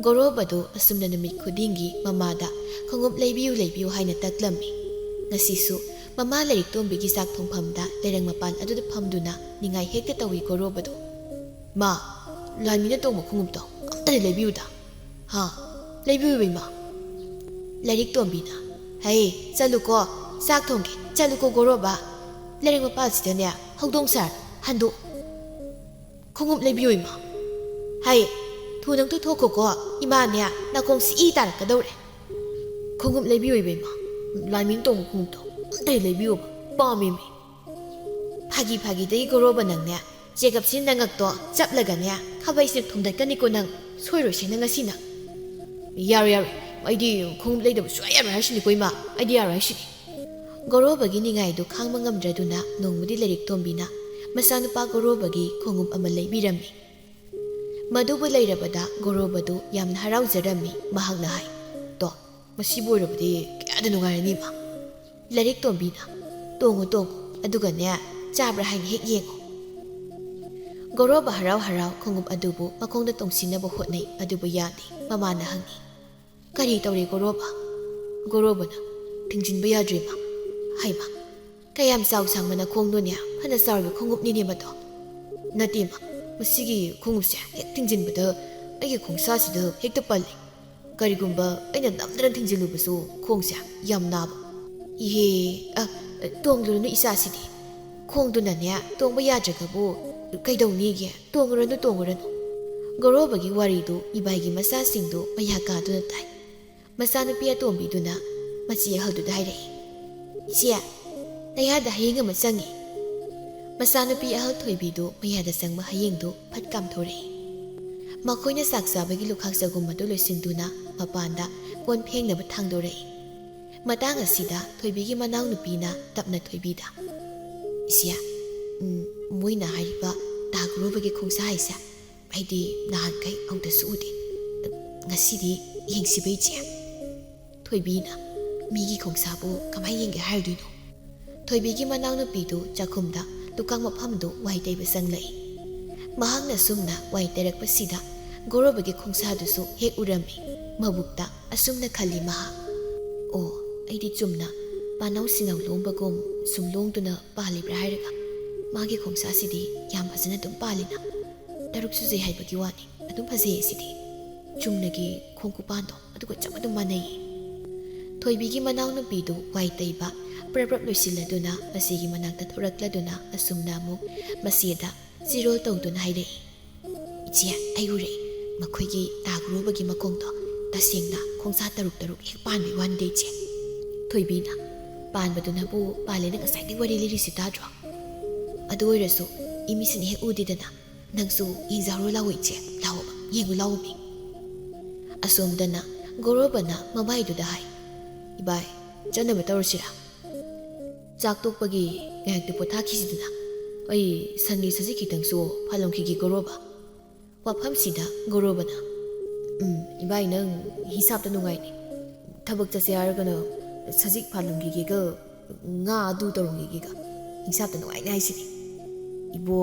ꯒꯧꯔꯣꯕꯗꯨ ꯑꯁꯨꯝꯅ ꯅꯨꯃꯤꯠ ꯈꯨꯗꯤꯡꯒꯤ ꯃꯃꯥꯗ ꯈꯣꯡꯎꯞ ꯂꯩꯕꯤꯌꯨ ꯍꯥꯏꯅ ꯇꯛꯂꯝꯃꯤ ꯉꯁꯤꯁꯨ ꯃꯃꯥ ꯂꯥꯏꯔꯤꯛ ꯇꯣꯝꯕꯤꯒꯤ ꯆꯥꯛ ꯊꯣꯡꯐꯝꯗ ꯂꯩꯔꯪ ꯃꯄꯥꯟ ꯑꯗꯨꯗ ꯐꯝꯗꯨꯅ ꯅꯤꯡꯉꯥꯏ ꯍꯦꯛꯇ ꯇꯧꯏ ꯒꯧꯔꯣꯕꯗꯨ ꯃꯥ ꯂꯥꯟꯃꯤꯅ ꯇꯣꯡꯕ ꯈꯣꯡꯎꯞꯇꯣ ꯑꯝꯇꯗꯤ ꯂꯩꯕꯤꯌꯨꯗ ꯂꯩꯕꯤꯌꯨ ꯏꯃꯥ ꯂꯥꯏꯔꯤꯛ ꯇꯣꯝꯕꯤꯅ ꯍꯩ ꯆꯠꯂꯨꯀꯣ ꯆꯥꯛ ꯊꯣꯡꯒꯦ ꯆꯠꯂꯨꯀꯣ ꯒꯧꯔꯣꯕ ꯂꯩꯔꯪ ꯃꯄꯥꯟꯁꯤꯗꯅꯦ ꯍꯧꯗꯣꯡ ꯁꯥꯔ ꯍꯟꯗꯣꯛ ꯈꯣꯡꯎꯞ ꯂꯩꯕꯤꯌꯨ ꯏꯃꯥ ꯍꯩ ꯊꯨꯅ ꯑꯝꯇ ꯊꯣꯛꯈꯣꯀꯣ ꯏꯃꯥꯅꯦ ꯅꯥꯀꯣꯡꯁꯤ ꯏ ꯇꯥꯔꯛꯀꯗꯧꯔꯦ ꯈꯣꯡꯎꯞ ꯂꯩꯕꯤꯌꯨ ꯏꯃꯥ ꯂꯥꯟꯃꯤꯅ ꯇꯣꯡꯕ ꯈꯣꯡꯎꯞꯇꯣ ꯑꯝꯇ ꯂꯩꯕꯤꯌꯨꯕ ꯄꯥꯝꯃꯤꯃꯤ ꯐꯥꯒꯤꯗꯒꯤ ꯒꯧꯔꯣꯕ ꯅꯪꯅꯦ ꯆꯦꯒꯞꯁꯤ ꯅꯉꯛꯇꯣ ꯆꯞꯂꯒꯅꯦ ꯈꯥꯕꯩꯁꯤꯅ ꯊꯨꯝꯗꯠꯀꯅꯤꯀꯣ ꯅꯪ ꯁꯣꯏꯔꯣꯏꯁꯦꯅ ꯉꯁꯤꯅ ꯌꯥꯔꯣꯏ ꯑꯩꯗꯤ ꯈꯣꯡꯎꯞ ꯂꯩꯗꯕ ꯁꯨꯡꯌꯥ ꯌꯥꯔꯣꯏ ꯍꯥꯏꯁꯤꯅꯤꯀꯣ ꯏꯃꯥ ꯑꯩꯗꯤ ꯌꯥꯔꯣꯏ ꯍꯥꯏꯁꯤꯅꯤ ꯒꯧꯔꯣꯕꯒꯤ ꯅꯤꯡꯉꯥꯏꯗꯨ ꯈꯥꯡꯕ ꯉꯝꯗ꯭ꯔꯗꯨꯅ ꯅꯣꯡꯃꯗꯤ ꯂꯥꯏꯔꯤꯛ ꯇꯣꯝꯕꯤꯅ ꯃꯆꯥꯅꯨꯄꯥ ꯒꯧꯔꯣꯕꯒꯤ ꯈꯣꯡꯎꯞ ꯑꯃ ꯂꯩꯕꯤꯔꯝꯃꯤ ꯃꯗꯨꯕꯨ ꯂꯩꯔꯕꯗ ꯒꯧꯔꯣꯕꯗꯨ ꯌꯥꯝꯅ ꯍꯔꯥꯎꯖꯔꯝꯃꯤ ꯃꯍꯥꯛꯅ ꯍꯥꯏ ꯇꯣ ꯃꯁꯤꯕꯨ ꯑꯣꯏꯔꯕꯗꯤ ꯀꯌꯥꯗ ꯅꯨꯡꯉꯥꯏꯔꯅꯤ ꯏꯃꯥ ꯂꯥꯏꯔꯤꯛ ꯇꯣꯝꯕꯤꯅ ꯇꯣꯡꯉꯨ ꯑꯗꯨꯒꯅꯦ ꯆꯥꯕ꯭ꯔꯥ ꯍꯥꯏꯅ ꯍꯦꯛ ꯌꯦꯡꯉꯨ ꯒꯧꯔꯣꯕ ꯍꯔꯥꯎ ꯈꯣꯡꯎꯞ ꯑꯗꯨꯕꯨ ꯃꯈꯣꯡꯗ ꯇꯣꯡꯁꯤꯟꯅꯕ ꯍꯣꯠꯅꯩ ꯑꯗꯨꯕꯨ ꯌꯥꯗꯦ ꯃꯃꯥꯅ ꯍꯪꯉꯤ ꯀꯔꯤ ꯇꯧꯔꯦ ꯒꯧꯔꯣꯕ ꯒꯧꯔꯣꯕꯅ ꯊꯤꯡꯖꯤꯟꯕ ꯌꯥꯗ꯭ꯔꯦ ꯏꯃꯥ ꯍꯩꯃꯥ ꯀꯌꯥꯝ ꯆꯥꯎ ꯁꯥꯡꯕ ꯅꯈꯣꯡꯅꯣꯅꯦ ꯐꯅ ꯆꯥꯎꯔꯤꯕ ꯈꯣꯡꯎꯞꯅꯤꯅꯦ ꯃꯗꯣ ꯅꯠꯇꯦ ꯏꯃꯥ ꯃꯁꯤꯒꯤ ꯈꯣꯡꯎꯞꯁꯦ ꯍꯦꯛ ꯊꯤꯡꯖꯤꯟꯕꯗ ꯑꯩꯒꯤ ꯈꯣꯡꯁꯥꯁꯤꯗ ꯍꯦꯛꯇ ꯄꯜꯂꯤ ꯀꯔꯤꯒꯨꯝꯕ ꯑꯩꯅ ꯅꯝꯗꯅ ꯊꯤꯡꯖꯤꯜꯂꯨꯕꯁꯨ ꯈꯣꯡꯁꯦ ꯌꯥꯝ ナꯕ ꯏꯍꯦ ꯇꯣꯡꯂꯨꯔꯅꯨ ꯏꯆꯥꯁꯤꯗꯤ ꯈꯣꯡꯗꯨꯅꯅꯦ ꯇꯣꯡꯕ ꯌꯥꯗ꯭ꯔꯒꯕꯨ ꯀꯩꯗꯧꯅꯤꯒꯦ ꯇꯣꯡꯉꯨꯔꯅꯨ ꯒꯧꯔꯣꯕꯒꯤ ꯋꯥꯔꯤꯗꯨ ꯏꯕꯥꯏꯒꯤ ꯃꯆꯥꯁꯤꯡꯗꯨ ꯃꯌꯥ ꯀꯥꯗꯨꯅ ꯇꯥꯏ ꯃꯆꯥꯅꯨꯄꯤ ꯑꯇꯣꯝꯕꯤꯗꯨꯅ ꯃꯆꯦ ꯑꯍꯜꯗꯨꯗ ꯍꯥꯏꯔꯛꯏ ꯏꯆꯦ ꯅꯌꯥꯗ ꯍꯌꯦꯡ ꯑꯃ ꯆꯪꯉꯤ ꯃꯆꯥꯅꯨꯄꯤ ꯑꯍꯜ ꯊꯣꯏꯕꯤꯗꯨ ꯃꯌꯥꯗ ꯆꯪꯕ ꯍꯌꯦꯡꯗꯨ ꯐꯠ ꯀꯥꯝꯊꯣꯔꯛꯏ ꯃꯈꯣꯏꯅ ꯆꯥꯛ ꯆꯥꯕꯒꯤ ꯂꯨꯈꯥꯛ ꯆꯒꯨꯝ ꯑꯗꯨ ꯂꯣꯏꯁꯤꯟꯗꯨꯅ ꯃꯄꯥꯟꯗ ꯀꯣꯟ ꯐꯦꯡꯅꯕ ꯊꯥꯡꯗꯣꯔꯛꯏ ꯃꯇꯥꯡ ꯑꯁꯤꯗ ꯊꯣꯏꯕꯤꯒꯤ ꯃꯅꯥꯎ ꯅꯨꯄꯤꯅ ꯇꯞꯅ ꯊꯣꯏꯕꯤꯗ ꯏꯆꯦ ꯃꯣꯏꯅ ꯍꯥꯏꯔꯤꯕ ꯇꯥ ꯒꯧꯔꯣꯕꯒꯤ ꯈꯣꯡꯁꯥ ꯍꯥꯏꯁꯦ ꯑꯩꯗꯤ ꯅꯍꯥꯟꯈꯩ ꯑꯃꯨꯛꯇꯁꯨ ꯎꯗꯦ ꯉꯁꯤꯗꯤ ꯌꯦꯡꯁꯤꯕ ꯏꯆꯦ ꯊꯣꯏꯕꯤꯅ ꯃꯤꯒꯤ ꯈꯣꯡꯁꯥꯕꯨ ꯀꯃꯥꯏꯅ ꯌꯦꯡꯒꯦ ꯍꯥꯏꯔꯗꯣꯏꯅꯣ ꯊꯣꯏꯕꯤꯒꯤ ꯃꯅꯥꯎ ꯅꯨꯄꯤꯗꯨ ꯆꯥꯛꯈꯨꯝꯗ ꯗꯨꯀꯥꯟ ꯃꯐꯝꯗꯨ ꯋꯥꯏ ꯇꯩꯕ ꯆꯪꯂꯛꯏ ꯃꯍꯥꯛꯅ ꯁꯨꯝꯅ ꯋꯥꯏ ꯇꯩꯔꯛꯄꯁꯤꯗ ꯒꯧꯔꯣꯕꯒꯤ ꯈꯣꯡꯁꯥꯗꯨꯁꯨ ꯍꯦꯛ ꯎꯔꯝꯃꯤ ꯃꯕꯨꯛꯇ ꯑꯁꯨꯝꯅ ꯈꯜꯂꯤ ꯃꯍꯥꯛ ꯑꯣ ꯑꯩꯗꯤ ꯆꯨꯝꯅ ꯄꯥꯅꯧ ꯁꯤꯅꯧ ꯂꯣꯡꯕꯒꯨꯝ ꯁꯨꯝ ꯂꯣꯡꯗꯨꯅ ꯄꯥꯜꯂꯤꯕ꯭ꯔꯥ ꯍꯥꯏꯔꯒ ꯃꯥꯒꯤ ꯈꯣꯡꯁꯥꯁꯤꯗꯤ ꯌꯥꯝ ꯐꯖꯅ ꯑꯗꯨꯝ ꯄꯥꯜꯂꯤꯅ 6 ꯁꯨꯖꯩ ꯍꯥꯏꯕꯒꯤ ꯋꯥꯅꯤ ꯑꯗꯨꯝ ꯐꯖꯩ ꯁꯤꯗꯤ ꯆꯨꯝꯅꯒꯤ ꯈꯣꯡꯀꯨꯄꯥꯟꯗꯣ ꯑꯗꯨꯒ ꯆꯞ ꯑꯗꯨꯝ ꯃꯥꯟꯅꯩ ꯊꯣꯏꯕꯤꯒꯤ ꯃꯅꯥꯎ ꯅꯨꯄꯤꯗꯨ ꯋꯥꯏ ꯇꯩꯕ ꯄ꯭ꯔꯞ ꯂꯣꯏꯁꯤꯜꯂꯗꯨꯅ ꯃꯁꯤꯒꯤ ꯃꯅꯥꯛꯇ ꯊꯣꯔꯛꯂꯗꯨꯅ ꯑꯁꯨꯝꯅ ꯑꯃꯨꯛ ꯃꯁꯤꯗ ꯆꯤꯔꯣꯜ ꯇꯧꯗꯨꯅ ꯍꯥꯏꯔꯛꯏ ꯏꯆꯦ ꯑꯩ ꯎꯔꯛꯏ ꯃꯈꯣꯏꯒꯤ ꯇꯥ ꯒꯧꯔꯣꯕꯒꯤ ꯃꯈꯣꯡꯗꯣ ꯇꯁꯦꯡꯅ ꯈꯣꯡꯁꯥ 6 ꯍꯦꯛ ꯄꯥꯟꯕꯒꯤ ꯋꯥꯅꯤꯗ ꯏꯆꯦ ꯊꯣꯏꯕꯤꯅ ꯄꯥꯟꯕꯗꯨꯅꯕꯨ ꯄꯥꯜꯂꯦꯅ ꯉꯁꯥꯏꯗꯒꯤ ꯋꯥꯔꯤ ꯂꯤꯔꯤꯁꯤ ꯇꯥꯗ꯭ꯔꯣ ꯑꯗꯨ ꯑꯣꯏꯔꯁꯨ ꯏꯃꯤꯁꯤꯅ ꯍꯦꯛ ꯎꯗꯦꯗꯅ ꯅꯪꯁꯨ ꯌꯦꯡꯖꯍꯧꯔꯣ ꯂꯥꯛꯑꯣ ꯏꯆꯦ ꯂꯥꯛꯑꯣꯕ ꯌꯦꯡꯉꯨ ꯂꯥꯛꯑꯣ ꯃꯤ ꯑꯁꯣꯝꯗꯅ ꯒꯧꯔꯣꯕꯅ ꯃꯃꯥꯏꯗꯨꯗ ꯍꯥꯏ ꯏꯕꯥꯏ ꯆꯠꯅꯕ ꯇꯧꯔꯁꯤꯔꯥ ꯆꯥꯛ ꯇꯣꯛꯄꯒꯤ ꯉꯥꯏꯍꯥꯛꯇꯤ ꯄꯣꯊꯥꯈꯤꯁꯤꯗꯅ ꯑꯩ ꯁꯟꯒꯤ ꯁꯖꯤꯛ ꯈꯤꯇꯪꯁꯨ ꯐꯥꯜꯂꯝꯈꯤꯒꯦ ꯒꯣꯔꯣꯕ. ꯋꯥꯐꯝꯁꯤꯗ ꯒꯣꯔꯣꯕꯅ ꯏꯕꯥꯏ ꯅꯪ ꯍꯤꯁꯥꯞꯇ ꯅꯨꯡꯉꯥꯏꯅꯤ. ꯊꯕꯛ ꯆꯠꯁꯦ ꯍꯥꯏꯔꯒꯅ ꯁꯖꯤꯛ ꯐꯥꯜꯂꯝꯈꯤꯒꯦꯒ ꯉꯥ ꯑꯗꯨ ꯇꯧꯔꯝꯈꯤꯒꯦꯒ ꯍꯤꯁꯥꯞꯇ ꯅꯨꯡꯉꯥꯏꯅꯤ ꯍꯥꯏꯁꯤꯅꯤ. ꯏꯕꯣ.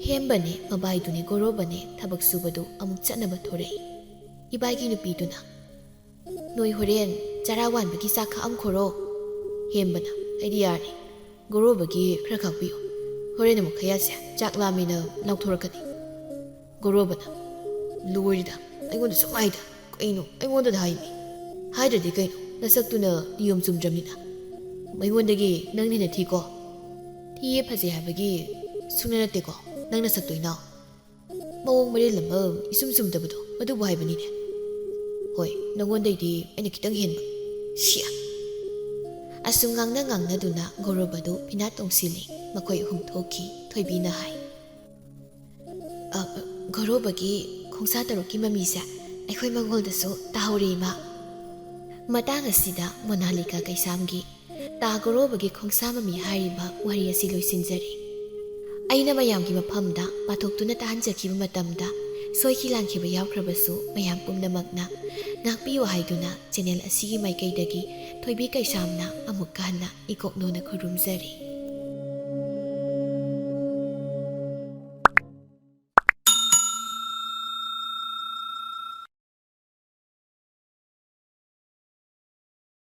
ꯍꯦꯝꯕꯅꯦ ꯃꯕꯥꯏꯗꯨꯅꯦ ꯒꯣꯔꯣꯕꯅꯦ ꯊꯕꯛ ꯁꯨꯕꯗꯨ ꯑꯃꯨꯛ ꯆꯠꯅꯕ ꯊꯣꯔꯛꯏ. ꯏꯕꯥꯏꯒꯤ ꯅꯨꯄꯤꯗꯨꯅ ꯅꯣꯏ ꯍꯣꯔꯦꯟ ꯆꯔꯥ ꯋꯥꯟꯕꯒꯤ ꯆꯥꯛ ꯈꯥꯛꯑꯝꯈꯣꯔꯣ. ꯍꯦꯝꯕꯅ ꯑꯩꯗꯤ ꯌꯥꯔꯦ. ꯒꯣꯔꯣꯕꯒꯤ ꯈꯔ ꯈꯥꯛꯄꯤꯌꯨ. ꯍꯣꯔꯦꯟ ꯑꯃꯨꯛ ꯈꯌꯥꯁꯦ ꯆꯥꯛ ꯂꯥꯝꯃꯤꯅ ꯂꯥꯎꯊꯣꯔꯛꯀꯅꯤ. ꯒꯣꯔꯣꯕꯅ ꯂꯣꯏꯔꯤꯗ ꯑꯩꯉꯣꯟꯗ ꯁꯨꯝ ꯍꯥꯏꯗ ꯀꯩꯅꯣ ꯑꯩꯉꯣꯟꯗꯗ ꯍꯥꯏꯃꯤ. ꯍꯥꯏꯗ꯭ꯔꯗꯤ ꯀꯩꯅꯣ ꯅꯁꯛꯇꯨꯅ ꯅꯤꯌꯣꯝ ꯆꯨꯝꯗ꯭ꯔꯕꯅꯤꯅ. ꯑꯩꯉꯣꯟꯗꯒꯤ ꯅꯪꯅ ꯍꯦꯟꯅ ꯊꯤꯀꯣ. ꯊꯤꯌꯦ ꯐꯖꯩ ꯍꯥꯏꯕꯒꯤ ꯁꯨꯡꯅ ꯅꯠꯇꯦꯀꯣ ꯅꯪꯅ ꯁꯛꯇꯣ ꯏꯅꯥꯎ. ꯃꯑꯣꯡ ꯃꯔꯤꯜ ꯑꯃ ꯏꯁꯨꯝ ꯆꯨꯝꯗꯕꯗꯣ ꯑꯗꯨꯕꯨ ꯍꯥꯏꯕꯅꯤꯅꯦ. ꯍꯣꯏ ꯅꯪꯉꯣꯟꯗꯩꯗꯤ ꯑꯩꯅ ꯈꯤꯇꯪ ꯍꯦꯟꯕ. ꯁꯤꯌꯥ. ꯑꯁꯨꯝ ꯉꯥꯡꯅꯗꯨꯅ ꯒꯣꯔꯣꯕꯗꯨ ꯐꯤꯅꯥꯠ ꯇꯣꯡꯁꯤꯜꯂꯤ. ꯃꯈꯣꯏ ꯑꯍꯨꯝ ꯊꯣꯛꯈꯤ. ꯊꯣꯏꯕꯤꯅ ꯍꯥꯏ ꯒꯣꯔꯣꯕꯒꯤ ꯈꯣꯡꯁꯥ ꯇꯔꯨꯛꯀꯤ ꯃꯃꯤꯁꯦ ꯑꯩꯈꯣꯏ ꯃꯪꯒꯣꯜꯗꯁꯨ ꯇꯥꯍꯧꯔꯦ ꯏꯃꯥ. ꯃꯇꯥꯡ ꯑꯁꯤꯗ ꯃꯣꯅꯥꯂꯤꯀꯥ ꯀꯩꯁꯥꯝꯒꯤ ꯇꯥ ꯒꯣꯔꯣꯕꯒꯤ ꯈꯣꯡꯁꯥ ꯃꯃꯤ ꯍꯥꯏꯔꯤꯕ ꯋꯥꯔꯤ ꯑꯁꯤ ꯂꯣꯏꯁꯤꯟꯖꯔꯤ. ꯑꯩꯅ ꯃꯌꯥꯝꯒꯤ ꯃꯐꯝꯗ ꯄꯥꯊꯣꯛꯇꯨꯅ ꯇꯥꯍꯟꯖꯈꯤꯕ ꯃꯇꯝꯗ ꯁꯣꯏꯈꯤ ꯂꯥꯟꯈꯤꯕ ꯌꯥꯎꯈ꯭ꯔꯕꯁꯨ ꯃꯌꯥꯝ ꯄꯨꯝꯅꯃꯛꯅ ꯉꯥꯛꯄꯤꯌꯨ ꯍꯥꯏꯗꯨꯅ ꯆꯦꯅꯦꯜ ꯑꯁꯤꯒꯤ ꯃꯥꯏꯀꯩꯗꯒꯤ ꯊꯣꯏꯕꯤ ꯀꯩꯁꯥꯝꯅ ꯑꯃꯨꯛꯀ ꯍꯟꯅ ꯏꯀꯣꯛꯅꯣꯅ ꯈꯨꯔꯨꯝꯖꯔꯤ.